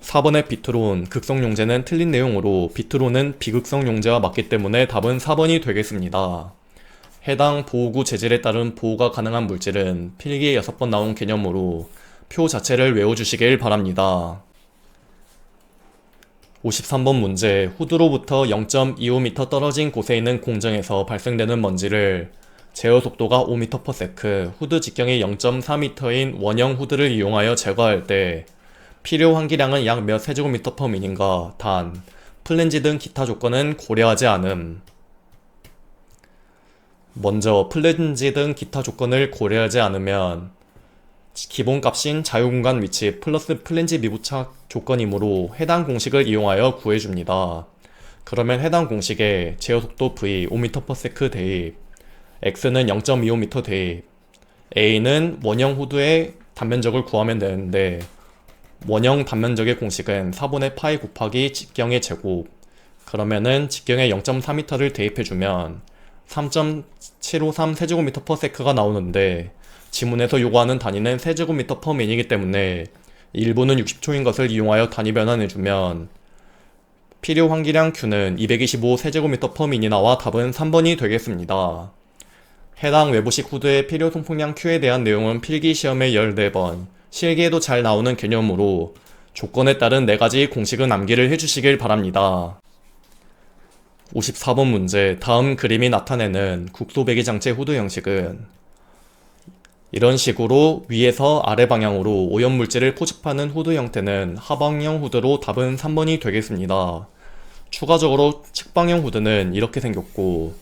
4번의 비트론, 극성용제는 틀린 내용으로 비트론은 비극성 용제와 맞기 때문에 답은 4번이 되겠습니다. 해당 보호구 재질에 따른 보호가 가능한 물질은 필기에 6번 나온 개념으로 표 자체를 외워주시길 바랍니다. 53번 문제, 후드로부터 0.25m 떨어진 곳에 있는 공정에서 발생되는 먼지를 제어 속도가 5m/s, 후드 직경이 0.4m인 원형 후드를 이용하여 제거할 때 필요 환기량은 약 몇 세제곱미터/민인가. 단, 플랜지 등 기타 조건은 고려하지 않음. 먼저 플랜지 등 기타 조건을 고려하지 않으면 기본값인 자유공간 위치 플러스 플랜지 미부착 조건이므로 해당 공식을 이용하여 구해줍니다. 그러면 해당 공식에 제어속도 V 5m/s 대입, X는 0.25m 대입, A는 원형 후드의 단면적을 구하면 되는데 원형 단면적의 공식은 4분의 파이 곱하기 직경의 제곱, 그러면은 직경에 0.4m를 대입해주면 3.753 세제곱미터/s가 나오는데 지문에서 요구하는 단위는 세제곱미터/민이기 때문에 일부는 60초인 것을 이용하여 단위 변환해주면 필요 환기량 Q는 225 세제곱미터/민이 나와 답은 3번이 되겠습니다. 해당 외부식 후드의 필요 송풍량 Q에 대한 내용은 필기시험에 14번, 실기에도 잘 나오는 개념으로 조건에 따른 4가지 공식은 암기를 해주시길 바랍니다. 54번 문제, 다음 그림이 나타내는 국소배기장치 후드 형식은 이런 식으로 위에서 아래 방향으로 오염물질을 포집하는 후드 형태는 하방형 후드로 답은 3번이 되겠습니다. 추가적으로 측방형 후드는 이렇게 생겼고,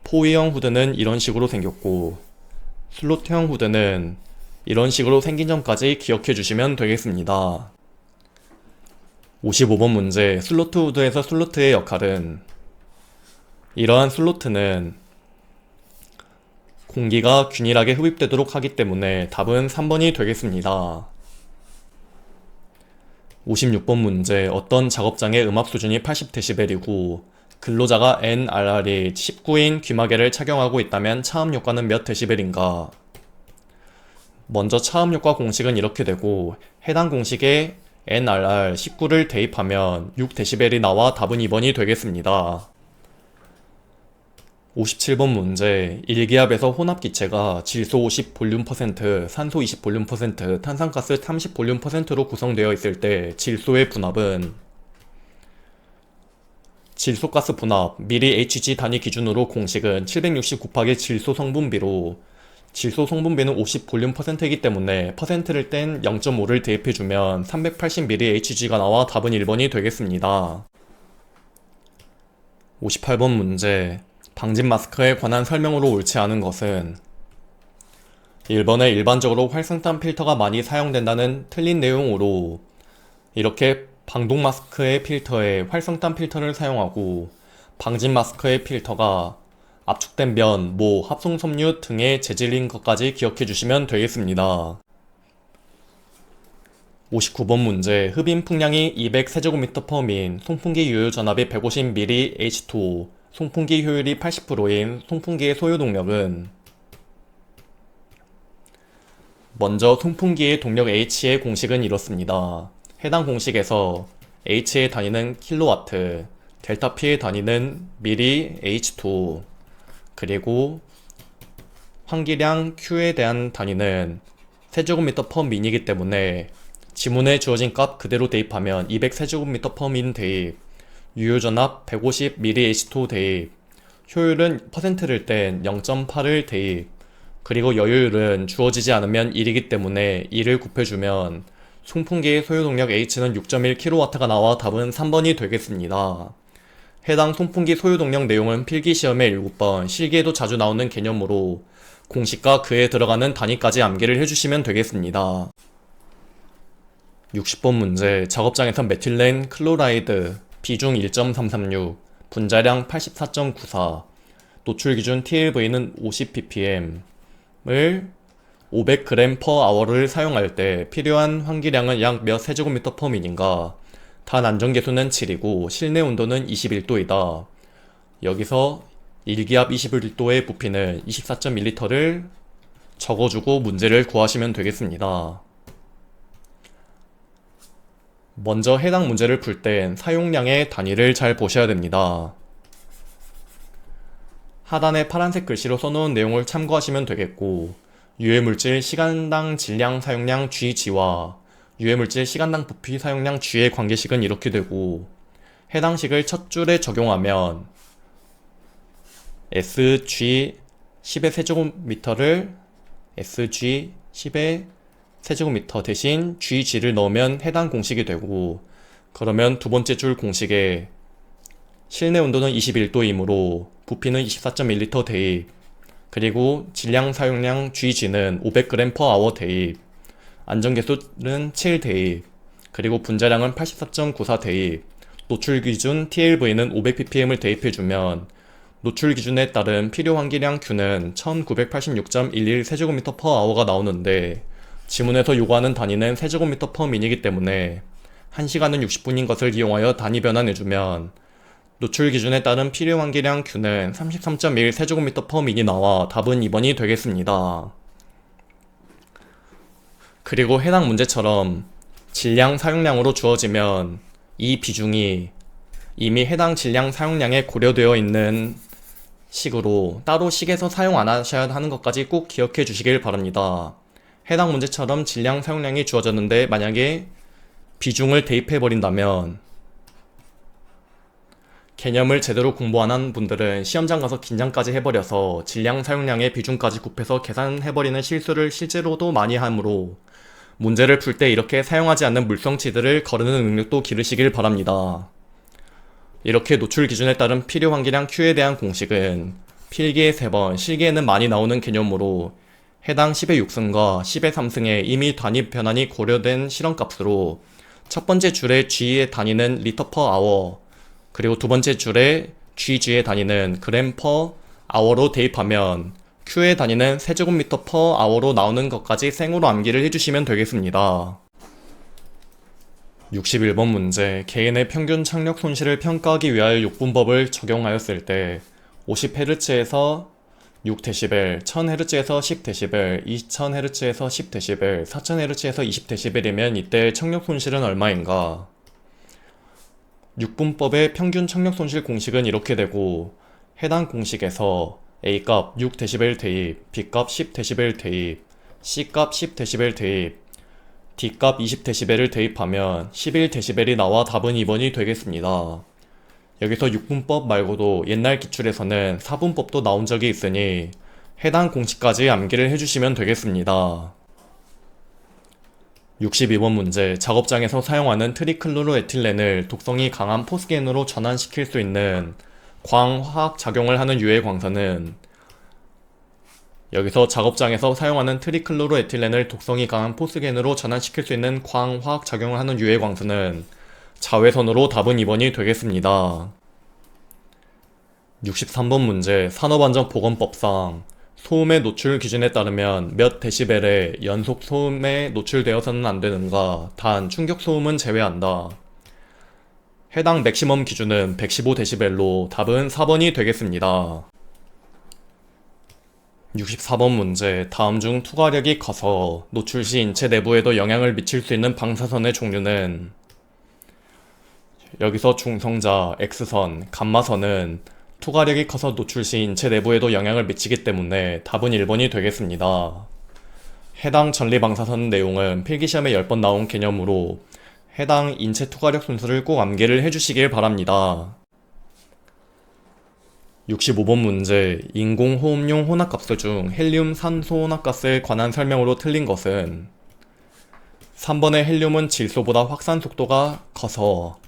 포위형 후드는 이런 식으로 생겼고, 슬로트형 후드는 이런 식으로 생긴 점까지 기억해 주시면 되겠습니다. 55번 문제, 슬로트 후드에서 슬로트의 역할은 이러한 슬로트는 공기가 균일하게 흡입되도록 하기 때문에 답은 3번이 되겠습니다. 56번 문제, 어떤 작업장의 음압 수준이 80dB이고 근로자가 NRR이 19인 귀마개를 착용하고 있다면 차음 효과는 몇 데시벨인가? 먼저 차음 효과 공식은 이렇게 되고 해당 공식에 NRR 19를 대입하면 6dB이 나와 답은 2번이 되겠습니다. 57번 문제, 일기압에서 혼합기체가 질소 50 볼륨 %, 산소 20 볼륨 %, 탄산가스 30 볼륨 %로 구성되어 있을 때 질소의 분압은 질소가스 분압, 미리 HG 단위 기준으로 공식은 760 곱하기 질소 성분비로 질소 성분비는 50 볼륨 %이기 때문에 퍼센트를 뗀 0.5를 대입해주면 380 mHg가 나와 답은 1번이 되겠습니다. 58번 문제, 방진 마스크에 관한 설명으로 옳지 않은 것은 1번에 일반적으로 활성탄 필터가 많이 사용된다는 틀린 내용으로 이렇게 방독 마스크의 필터에 활성탄 필터를 사용하고 방진 마스크의 필터가 압축된 면, 모, 합성섬유 등의 재질인 것까지 기억해 주시면 되겠습니다. 59번 문제, 흡입 풍량이 200 세제곱미터/민, 송풍기 유효 전압이 150 mH2O, 송풍기 효율이 80%인 송풍기의 소요 동력은 먼저 송풍기의 동력 H의 공식은 이렇습니다. 해당 공식에서 H의 단위는 킬로와트, 델타 P의 단위는 미리 H2O, 그리고 환기량 Q에 대한 단위는 세제곱미터/민이기 때문에 지문에 주어진 값 그대로 대입하면 200 세제곱미터/민 대입, 유효전압 150 mH2O 대입, 효율은 퍼센트를 뗀 0.8을 대입, 그리고 여유율은 주어지지 않으면 1이기 때문에 2를 곱해주면 송풍기의 소요동력 H는 6.1kW가 나와 답은 3번이 되겠습니다. 해당 송풍기 소요동력 내용은 필기시험에 7번, 실기에도 자주 나오는 개념으로 공식과 그에 들어가는 단위까지 암기를 해주시면 되겠습니다. 60번 문제, 작업장에서 메틸렌 클로라이드 비중 1.336, 분자량 84.94, 노출 기준 TLV는 50 ppm, 500g per hour를 사용할 때 필요한 환기량은 약 몇 세제곱미터 per min인가? 단 안전계수는 7이고 실내 온도는 21도이다. 여기서 일기압 21도의 부피는 24.1L를 적어주고 문제를 구하시면 되겠습니다. 먼저 해당 문제를 풀 땐 사용량의 단위를 잘 보셔야 됩니다. 하단에 파란색 글씨로 써놓은 내용을 참고하시면 되겠고, 유해물질 시간당 질량 사용량 GG와 유해물질 시간당 부피 사용량 G의 관계식은 이렇게 되고, 해당 식을 첫 줄에 적용하면 SG 10의 세제곱미터를 SG 10의 세제곱미터 대신 GG를 넣으면 해당 공식이 되고, 그러면 두 번째 줄 공식에 실내 온도는 21도이므로 부피는 24.1L 대입, 그리고 질량 사용량 GG는 500g per hour 대입, 안전계수는 7 대입, 그리고 분자량은 84.94 대입, 노출기준 TLV는 500ppm을 대입해주면 노출 기준에 따른 필요 환기량 Q는 1986.11 세제곱미터 per hour가 나오는데, 지문에서 요구하는 단위는 세제곱미터 per min이기 때문에 1시간은 60분인 것을 이용하여 단위 변환해주면 노출 기준에 따른 필요 환기량 Q는 33.1 세제곱미터 per min이 나와 답은 2번이 되겠습니다. 그리고 해당 문제처럼 질량 사용량으로 주어지면 이 비중이 이미 해당 질량 사용량에 고려되어 있는 식으로 따로 식에서 사용 안 하셔야 하는 것까지 꼭 기억해 주시길 바랍니다. 해당 문제처럼 질량 사용량이 주어졌는데 만약에 비중을 대입해 버린다면 개념을 제대로 공부 안 한 분들은 시험장 가서 긴장까지 해버려서 질량 사용량의 비중까지 곱해서 계산해버리는 실수를 실제로도 많이 하므로 문제를 풀 때 이렇게 사용하지 않는 물성치들을 거르는 능력도 기르시길 바랍니다. 이렇게 노출 기준에 따른 필요 환기량 Q에 대한 공식은 필기에 3번, 실기에는 많이 나오는 개념으로 해당 10의 6승과 10의 3승에 이미 단위 변환이 고려된 실험값으로 첫 번째 줄의 G의 단위는 리터 per hour, 그리고 두 번째 줄의 GG의 단위는 그램 per hour로 대입하면 Q의 단위는 세제곱미터 per hour로 나오는 것까지 생으로 암기를 해주시면 되겠습니다. 61번 문제, 개인의 평균 착력 손실을 평가하기 위하여 욕분법을 적용하였을 때 50Hz에서 6dB, 1000Hz에서 10dB, 2000Hz에서 10dB, 4000Hz에서 20dB이면 이때 착력 손실은 얼마인가? 육분법의 평균 착력 손실 공식은 이렇게 되고, 해당 공식에서 A값 6dB 대입, B값 10dB 대입, C값 10dB 대입, D값 20dB를 대입하면 11dB이 나와 답은 2번이 되겠습니다. 여기서 육분법 말고도 옛날 기출에서는 사분법도 나온 적이 있으니 해당 공식까지 암기를 해주시면 되겠습니다. 62번 문제, 작업장에서 사용하는 트리클로로에틸렌을 독성이 강한 포스겐으로 전환시킬 수 있는 광화학 작용을 하는 유해 광선은, 여기서 작업장에서 사용하는 트리클로로에틸렌을 독성이 강한 포스겐으로 전환시킬 수 있는 광화학 작용을 하는 유해 광선은 자외선으로 답은 2번이 되겠습니다. 63번 문제, 산업안전보건법상 소음의 노출 기준에 따르면 몇 데시벨의 연속 소음에 노출되어서는 안 되는가? 단 충격 소음은 제외한다. 해당 맥시멈 기준은 115dB로 답은 4번이 되겠습니다. 64번 문제, 다음 중 투과력이 커서 노출 시 인체 내부에도 영향을 미칠 수 있는 방사선의 종류는, 여기서 중성자, X선, 감마선은 투과력이 커서 노출 시 인체 내부에도 영향을 미치기 때문에 답은 1번이 되겠습니다. 해당 전리방사선 내용은 필기시험에 10번 나온 개념으로 해당 인체 투과력 순서를 꼭 암기를 해주시길 바랍니다. 65번 문제, 인공호흡용 혼합가스 중 헬륨 산소 혼합가스에 관한 설명으로 틀린 것은 3번의 헬륨은 질소보다 확산 속도가 커서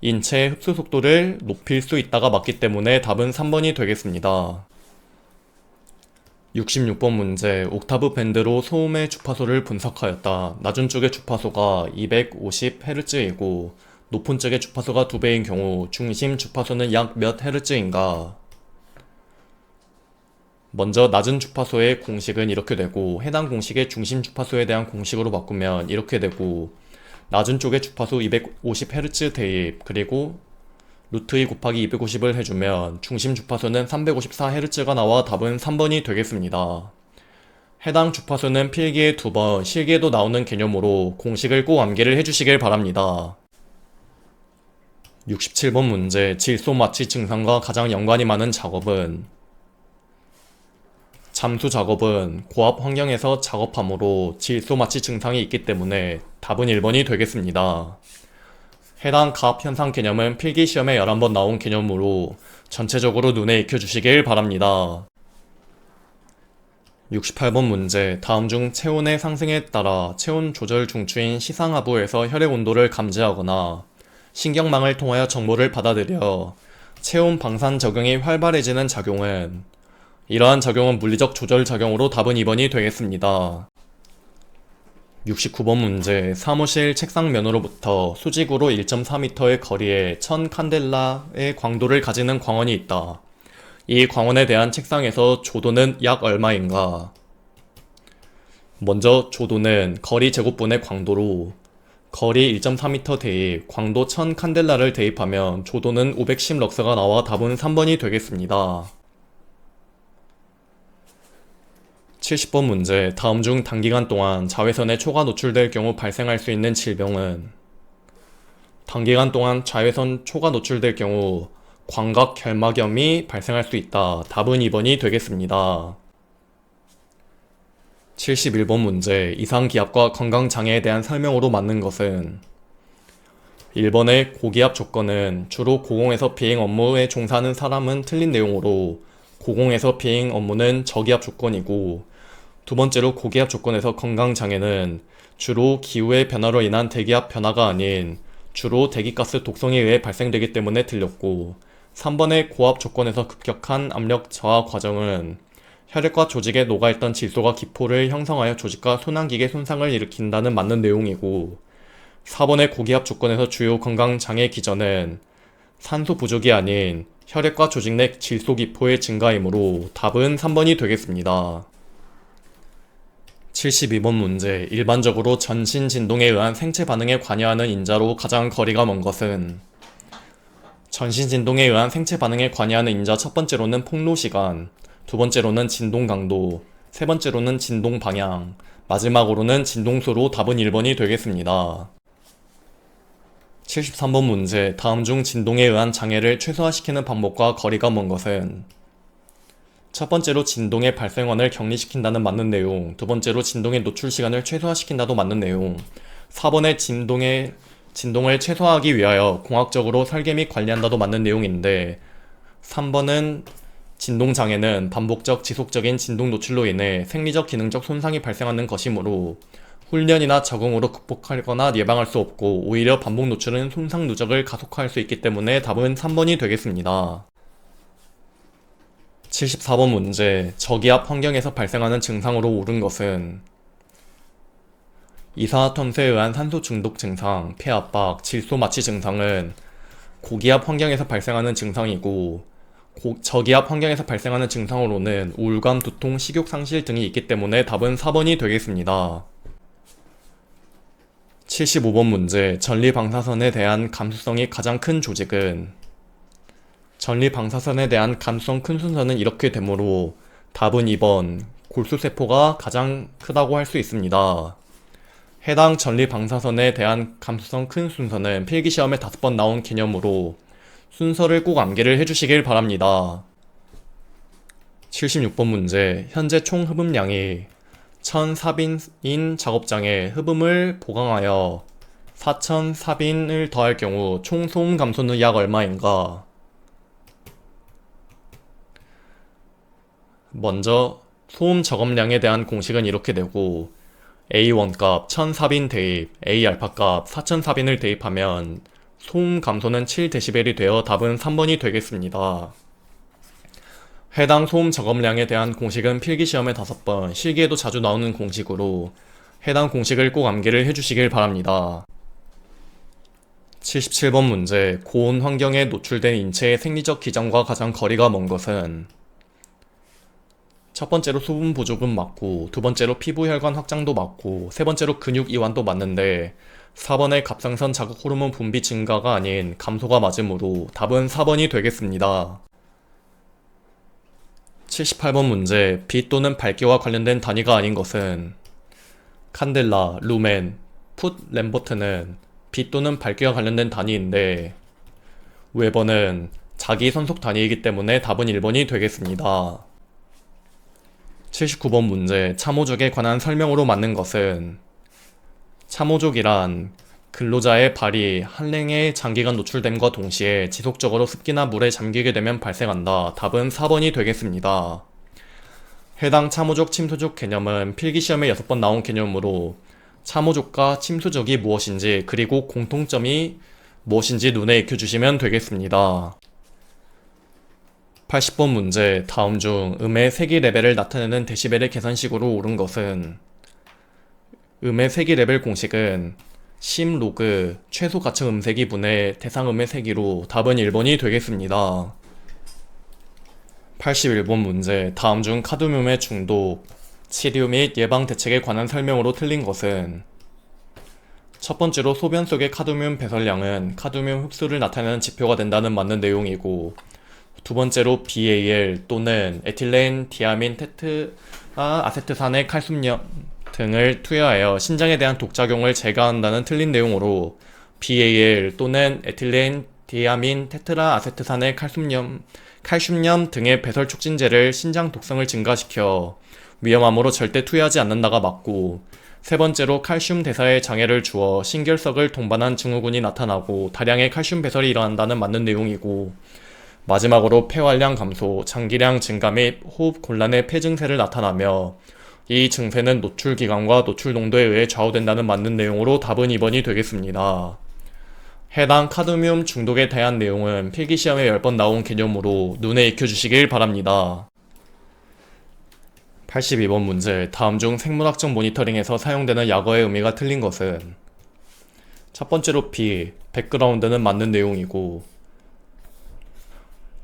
인체 흡수 속도를 높일 수 있다가 맞기 때문에 답은 3번이 되겠습니다. 66번 문제, 옥타브 밴드로 소음의 주파수를 분석하였다. 낮은 쪽의 주파수가 250Hz이고 높은 쪽의 주파수가 2배인 경우 중심 주파수는 약 몇 Hz인가? 먼저 낮은 주파수의 공식은 이렇게 되고 해당 공식의 중심 주파수에 대한 공식으로 바꾸면 이렇게 되고 낮은 쪽의 주파수 250Hz 대입 그리고 루트 2 곱하기 250을 해주면 중심 주파수는 354Hz가 나와 답은 3번이 되겠습니다. 해당 주파수는 필기에 2번, 실기에도 나오는 개념으로 공식을 꼭 암기를 해주시길 바랍니다. 67번 문제, 질소 마취 증상과 가장 연관이 많은 작업은 잠수 작업은 고압 환경에서 작업하므로 질소 마취 증상이 있기 때문에 답은 1번이 되겠습니다. 해당 가압 현상 개념은 필기시험에 11번 나온 개념으로 전체적으로 눈에 익혀주시길 바랍니다. 68번 문제, 다음 중 체온의 상승에 따라 체온 조절 중추인 시상하부에서 혈액 온도를 감지하거나 신경망을 통하여 정보를 받아들여 체온 방산 적용이 활발해지는 작용은 이러한 작용은 물리적 조절 작용으로 답은 2번이 되겠습니다. 69번 문제, 사무실 책상면으로부터 수직으로 1.4m의 거리에 1000칸델라의 광도를 가지는 광원이 있다. 이 광원에 대한 책상에서 조도는 약 얼마인가? 먼저 조도는 거리 제곱분의 광도로 거리 1.4m 대입, 광도 1000칸델라를 대입하면 조도는 510럭스가 나와 답은 3번이 되겠습니다. 70번 문제, 다음 중 단기간 동안 자외선에 초가 노출될 경우 발생할 수 있는 질병은 단기간 동안 자외선 초가 노출될 경우 광각 결막염이 발생할 수 있다. 답은 2번이 되겠습니다. 71번 문제, 이상기압과 건강장애에 대한 설명으로 맞는 것은 1번의 고기압 조건은 주로 고공에서 비행 업무에 종사하는 사람은 틀린 내용으로 고공에서 비행 업무는 저기압 조건이고 두 번째로 고기압 조건에서 건강장애는 주로 기후의 변화로 인한 대기압 변화가 아닌 주로 대기가스 독성에 의해 발생되기 때문에 틀렸고 3번의 고압 조건에서 급격한 압력 저하 과정은 혈액과 조직에 녹아있던 질소가 기포를 형성하여 조직과 순환기계 손상을 일으킨다는 맞는 내용이고 4번의 고기압 조건에서 주요 건강장애 기전은 산소 부족이 아닌 혈액과 조직 내 질소 기포의 증가이므로 답은 3번이 되겠습니다. 72번 문제, 일반적으로 전신 진동에 의한 생체 반응에 관여하는 인자로 가장 거리가 먼 것은 전신 진동에 의한 생체 반응에 관여하는 인자 첫 번째로는 폭로 시간, 두 번째로는 진동 강도, 세 번째로는 진동 방향, 마지막으로는 진동수로 답은 1번이 되겠습니다. 73번 문제, 다음 중 진동에 의한 장애를 최소화시키는 방법과 거리가 먼 것은 첫 번째로 진동의 발생원을 격리시킨다는 맞는 내용, 두 번째로 진동의 노출 시간을 최소화시킨다도 맞는 내용, 4번의 진동을 최소화하기 위하여 공학적으로 설계 및 관리한다도 맞는 내용인데 3번은 진동장애는 반복적 지속적인 진동 노출로 인해 생리적 기능적 손상이 발생하는 것이므로 훈련이나 적응으로 극복하거나 예방할 수 없고 오히려 반복 노출은 손상 누적을 가속화할 수 있기 때문에 답은 3번이 되겠습니다. 74번 문제, 저기압 환경에서 발생하는 증상으로 옳은 것은 이산화탄소에 의한 산소 중독 증상, 폐압박, 질소 마취 증상은 고기압 환경에서 발생하는 증상이고 저기압 환경에서 발생하는 증상으로는 우울감, 두통, 식욕 상실 등이 있기 때문에 답은 4번이 되겠습니다. 75번 문제, 전리방사선에 대한 감수성이 가장 큰 조직은 전리방사선에 대한 감수성 큰 순서는 이렇게 되므로 답은 2번, 골수세포가 가장 크다고 할 수 있습니다. 해당 전리방사선에 대한 감수성 큰 순서는 필기시험에 5번 나온 개념으로 순서를 꼭 암기를 해주시길 바랍니다. 76번 문제, 현재 총 흡음량이 1004빈인 작업장에 흡음을 보강하여 4004빈을 더할 경우 총 소음 감소는 약 얼마인가? 먼저 소음 저감량에 대한 공식은 이렇게 되고 A1 값 1004빈 대입, A알파 값 4004빈을 대입하면 소음 감소는 7dB이 되어 답은 3번이 되겠습니다. 해당 소음 저감량에 대한 공식은 필기시험에 5번, 실기에도 자주 나오는 공식으로 해당 공식을 꼭 암기를 해주시길 바랍니다. 77번 문제, 고온 환경에 노출된 인체의 생리적 기전과 가장 거리가 먼 것은 첫 번째로 수분 부족은 맞고, 두 번째로 피부 혈관 확장도 맞고, 세 번째로 근육 이완도 맞는데 4번의 갑상선 자극 호르몬 분비 증가가 아닌 감소가 맞으므로 답은 4번이 되겠습니다. 78번 문제, 빛 또는 밝기와 관련된 단위가 아닌 것은 칸델라, 루멘, 풋, 램버트는 빛 또는 밝기와 관련된 단위인데 웨버는 자기 선속 단위이기 때문에 답은 1번이 되겠습니다. 79번 문제, 참호족에 관한 설명으로 맞는 것은 참호족이란 근로자의 발이 한랭에 장기간 노출됨과 동시에 지속적으로 습기나 물에 잠기게 되면 발생한다. 답은 4번이 되겠습니다. 해당 참호족, 침수족 개념은 필기시험에 6번 나온 개념으로 참호족과 침수족이 무엇인지 그리고 공통점이 무엇인지 눈에 익혀주시면 되겠습니다. 80번 문제, 다음 중 음의 세기 레벨을 나타내는 데시벨의 계산식으로 옳은 것은 음의 세기 레벨 공식은 심 로그 최소 가층 음세기 분의 대상 음의 세기로 답은 1번이 되겠습니다. 81번 문제, 다음 중 카드뮴의 중독, 치료 및 예방 대책에 관한 설명으로 틀린 것은 첫 번째로 소변 속의 카드뮴 배설량은 카드뮴 흡수를 나타내는 지표가 된다는 맞는 내용이고, 두 번째로 BAL 또는 에틸렌 디아민 테트라 아세트산의 칼슘염 등을 투여하여 신장에 대한 독작용을 제거한다는 틀린 내용으로 BAL 또는 에틸렌 디아민 테트라 아세트산의 칼슘염 등의 배설 촉진제를 신장 독성을 증가시켜 위험함으로 절대 투여하지 않는다가 맞고, 세 번째로 칼슘 대사에 장애를 주어 신결석을 동반한 증후군이 나타나고 다량의 칼슘 배설이 일어난다는 맞는 내용이고, 마지막으로 폐활량 감소, 장기량 증가 및 호흡 곤란의 폐 증세를 나타나며 이 증세는 노출 기간과 노출 농도에 의해 좌우된다는 맞는 내용으로 답은 2번이 되겠습니다. 해당 카드뮴 중독에 대한 내용은 필기시험에 10번 나온 개념으로 눈에 익혀주시길 바랍니다. 82번 문제, 다음 중 생물학적 모니터링에서 사용되는 약어의 의미가 틀린 것은 첫 번째로 B, 백그라운드는 맞는 내용이고,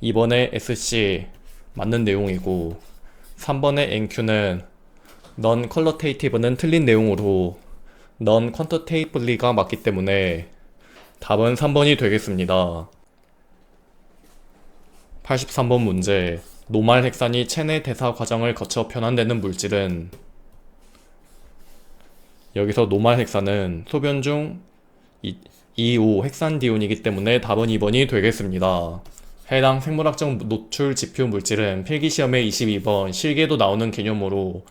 2번에 SC, 맞는 내용이고, 3번의 NQ는 넌 퀄러테이티브는 틀린 내용으로 넌 퀀터테이블리가 맞기 때문에 답은 3번이 되겠습니다. 83번 문제, 노말 핵산이 체내 대사 과정을 거쳐 변환되는 물질은 여기서 노말 핵산은 소변 중 2,5 핵산디온이기 때문에 답은 2번이 되겠습니다. 해당 생물학적 노출 지표 물질은 필기시험에 22번 실기에도 나오는 개념으로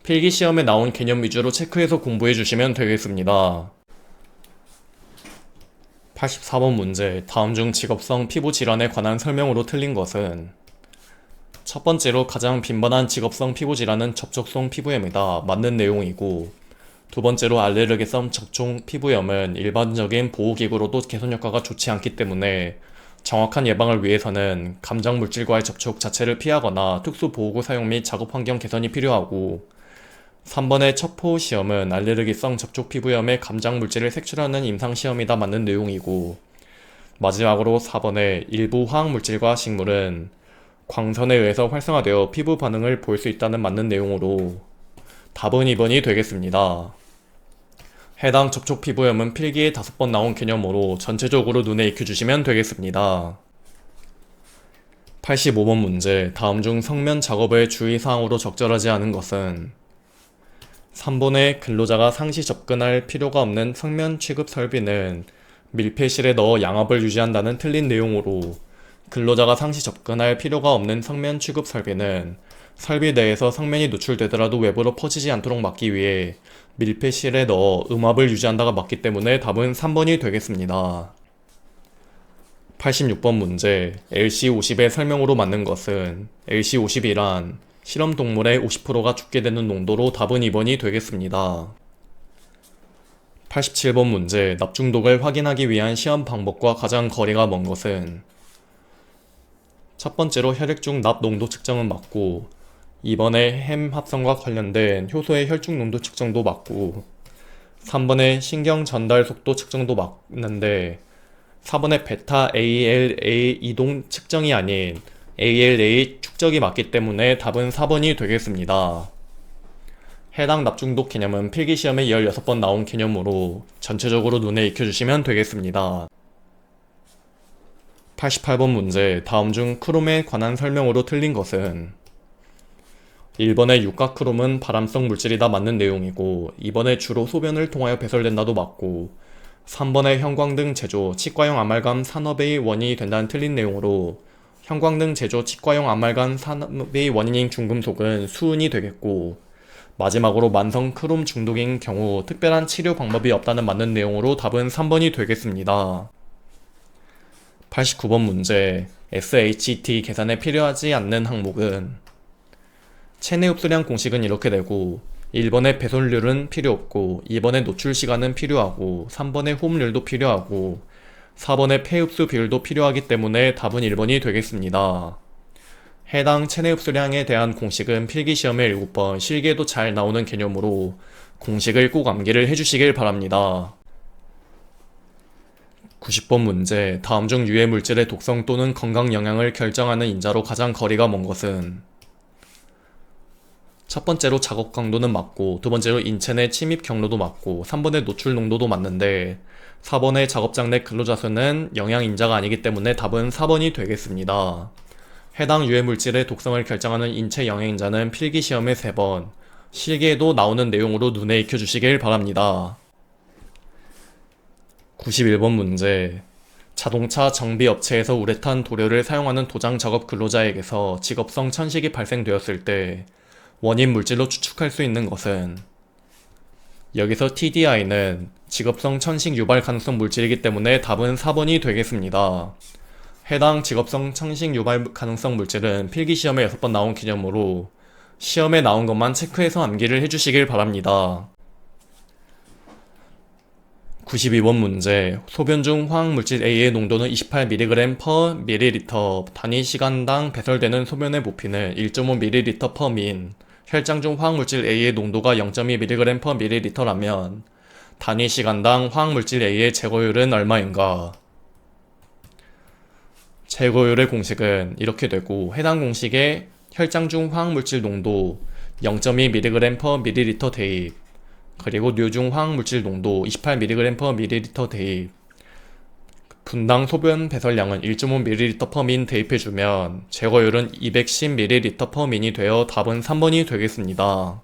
필기시험에 나온 개념 위주로 체크해서 공부해 주시면 되겠습니다. 84번 문제, 다음 중 직업성 피부 질환에 관한 설명으로 틀린 것은 첫 번째로 가장 빈번한 직업성 피부 질환은 접촉성 피부염이다. 맞는 내용이고, 두 번째로 알레르기성 접촉 피부염은 일반적인 보호기구로도 개선 효과가 좋지 않기 때문에 정확한 예방을 위해서는 감정 물질과의 접촉 자체를 피하거나 특수 보호구 사용 및 작업 환경 개선이 필요하고, 3번의 첩포 시험은 알레르기성 접촉 피부염에 감정 물질을 색출하는 임상 시험이다. 맞는 내용이고, 마지막으로 4번의 일부 화학 물질과 식물은 광선에 의해서 활성화되어 피부 반응을 볼 수 있다는 맞는 내용으로 답은 2번이 되겠습니다. 해당 접촉 피부염은 필기에 5번 나온 개념으로 전체적으로 눈에 익혀주시면 되겠습니다. 85번 문제, 다음 중 성면 작업의 주의사항으로 적절하지 않은 것은 3번의 근로자가 상시 접근할 필요가 없는 성면 취급 설비는 밀폐실에 넣어 양압을 유지한다는 틀린 내용으로 근로자가 상시 접근할 필요가 없는 성면 취급 설비는 설비 내에서 성면이 노출되더라도 외부로 퍼지지 않도록 막기 위해 밀폐실에 넣어 음압을 유지한다가 맞기 때문에 답은 3번이 되겠습니다. 86번 문제, LC50의 설명으로 맞는 것은 LC50이란 실험 동물의 50%가 죽게 되는 농도로 답은 2번이 되겠습니다. 87번 문제, 납중독을 확인하기 위한 시험 방법과 가장 거리가 먼 것은 첫 번째로 혈액 중 납 농도 측정은 맞고, 2번에 햄 합성과 관련된 효소의 혈중 농도 측정도 맞고, 3번에 신경 전달 속도 측정도 맞는데 4번에 베타 ALA 이동 측정이 아닌 ALA 축적이 맞기 때문에 답은 4번이 되겠습니다. 해당 납중독 개념은 필기시험에 16번 나온 개념으로 전체적으로 눈에 익혀주시면 되겠습니다. 88번 문제, 다음 중 크롬에 관한 설명으로 틀린 것은 1번의 육각크롬은 발암성 물질이다 맞는 내용이고 2번의 주로 소변을 통하여 배설된다도 맞고 3번의 형광등 제조, 치과용 아말감 산업의 원인이 된다는 틀린 내용으로 형광등 제조, 치과용 아말감 산업의 원인인 중금속은 수은이 되겠고 마지막으로 만성 크롬 중독인 경우 특별한 치료 방법이 없다는 맞는 내용으로 답은 3번이 되겠습니다. 89번 문제, SHT 계산에 필요하지 않는 항목은 체내 흡수량 공식은 이렇게 되고 1번의 배솔률은 필요 없고 2번의 노출 시간은 필요하고 3번의 호흡률도 필요하고 4번의 폐흡수 비율도 필요하기 때문에 답은 1번이 되겠습니다. 해당 체내 흡수량에 대한 공식은 필기시험에 7번, 실기에도 잘 나오는 개념으로 공식을 꼭 암기를 해주시길 바랍니다. 90번 문제, 다음 중 유해 물질의 독성 또는 건강 영향을 결정하는 인자로 가장 거리가 먼 것은 첫 번째로 작업 강도는 맞고 두 번째로 인체 내 침입 경로도 맞고 3번의 노출 농도도 맞는데 4번의 작업장 내 근로자 수는 영양 인자가 아니기 때문에 답은 4번이 되겠습니다. 해당 유해 물질의 독성을 결정하는 인체 영양 인자는 필기시험에 3번, 실기에도 나오는 내용으로 눈에 익혀주시길 바랍니다. 91번 문제, 자동차 정비업체에서 우레탄 도료를 사용하는 도장 작업 근로자에게서 직업성 천식이 발생되었을 때 원인 물질로 추측할 수 있는 것은 여기서 TDI는 직업성 천식 유발 가능성 물질이기 때문에 답은 4번이 되겠습니다. 해당 직업성 천식 유발 가능성 물질은 필기시험에 6번 나온 개념으로 시험에 나온 것만 체크해서 암기를 해주시길 바랍니다. 92번 문제, 소변 중 화학물질 A의 농도는 28mg/ml, 단위 시간당 배설되는 소변의 부피는 1.5ml/min, 혈장 중 화학물질 A의 농도가 0.2mg/ml라면 단위 시간당 화학물질 A의 제거율은 얼마인가? 제거율의 공식은 이렇게 되고 해당 공식에 혈장 중 화학물질 농도 0.2mg/ml 대입 그리고 뇌중 화학물질 농도 28mg/ml 대입 분당 소변 배설량은 1.5ml/min 대입해주면 제거율은 210ml/min이 되어 답은 3번이 되겠습니다.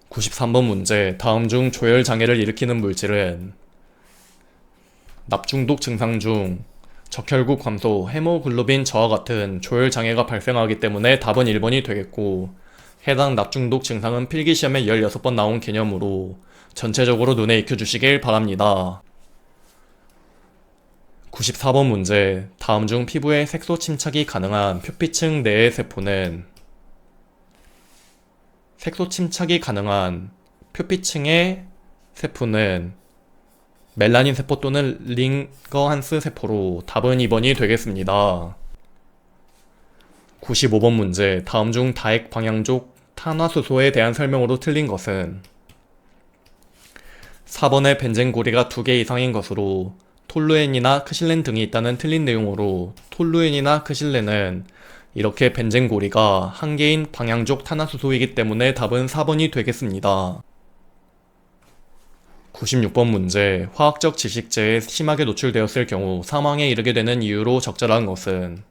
93번 문제, 다음 중 조혈 장애를 일으키는 물질은 납중독 증상 중 적혈구 감소, 헤모글로빈 저하 같은 조혈 장애가 발생하기 때문에 답은 1번이 되겠고 해당 납중독 증상은 필기시험에 16번 나온 개념으로 전체적으로 눈에 익혀주시길 바랍니다. 94번 문제, 다음 중 피부에 색소 침착이 가능한 표피층 내의 세포는 색소 침착이 가능한 표피층의 세포는 멜라닌 세포 또는 링거한스 세포로 답은 2번이 되겠습니다. 95번 문제, 다음 중 다액 방향족 탄화수소에 대한 설명으로 틀린 것은 4번의 벤젠고리가 2개 이상인 것으로 톨루엔이나 크실렌 등이 있다는 틀린 내용으로 톨루엔이나 크실렌은 이렇게 벤젠고리가 1개인 방향족 탄화수소이기 때문에 답은 4번이 되겠습니다. 96번 문제, 화학적 질식제에 심하게 노출되었을 경우 사망에 이르게 되는 이유로 적절한 것은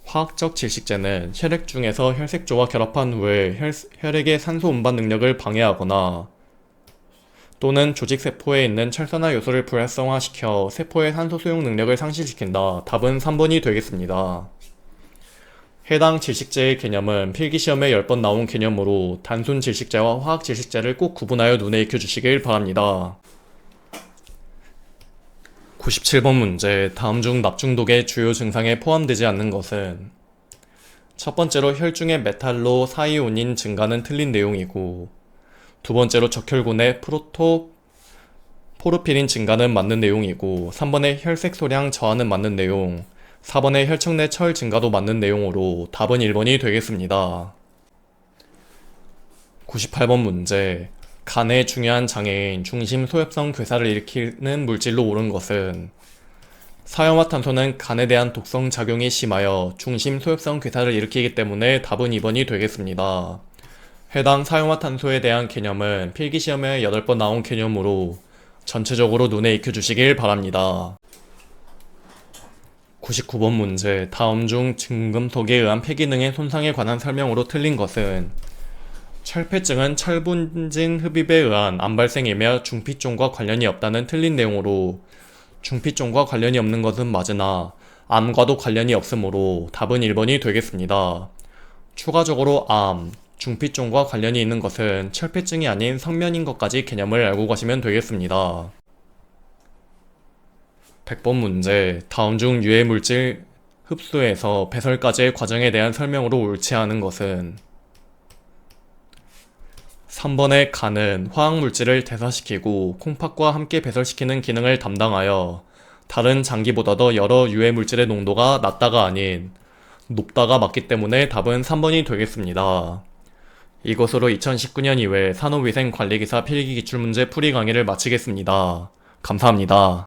화학적 질식제는 혈액 중에서 혈색조와 결합한 후에 혈액의 산소 운반 능력을 방해하거나 또는 조직세포에 있는 철산화 요소를 불활성화시켜 세포의 산소 수용 능력을 상실시킨다. 답은 3번이 되겠습니다. 해당 질식제의 개념은 필기시험에 10번 나온 개념으로 단순 질식제와 화학 질식제를 꼭 구분하여 눈에 익혀주시길 바랍니다. 97번 문제, 다음 중 납중독의 주요 증상에 포함되지 않는 것은 첫 번째로 혈중의 메탈로 사이오닌 증가는 틀린 내용이고 두 번째로 적혈군의 포르피린 증가는 맞는 내용이고 3번의 혈색소량 저하는 맞는 내용 4번의 혈청 내 철 증가도 맞는 내용으로 답은 1번이 되겠습니다. 98번 문제, 간의 중요한 장애인 중심 소엽성 괴사를 일으키는 물질로 옳은 것은 사형화탄소는 간에 대한 독성 작용이 심하여 중심 소엽성 괴사를 일으키기 때문에 답은 2번이 되겠습니다. 해당 사형화탄소에 대한 개념은 필기시험에 8번 나온 개념으로 전체적으로 눈에 익혀주시길 바랍니다. 99번 문제. 다음 중 증금속에 의한 폐기능의 손상에 관한 설명으로 틀린 것은 철폐증은 철분진 흡입에 의한 암 발생이며 중피종과 관련이 없다는 틀린 내용으로 중피종과 관련이 없는 것은 맞으나 암과도 관련이 없으므로 답은 1번이 되겠습니다. 추가적으로 암, 중피종과 관련이 있는 것은 철폐증이 아닌 성면인 것까지 개념을 알고 가시면 되겠습니다. 100번 문제. 다음 중 유해물질 흡수에서 배설까지의 과정에 대한 설명으로 옳지 않은 것은 3번의 간은 화학물질을 대사시키고 콩팥과 함께 배설시키는 기능을 담당하여 다른 장기보다도 여러 유해물질의 농도가 낮다가 아닌 높다가 맞기 때문에 답은 3번이 되겠습니다. 이것으로 2019년 2회 산업위생관리기사 필기기출문제 풀이 강의를 마치겠습니다. 감사합니다.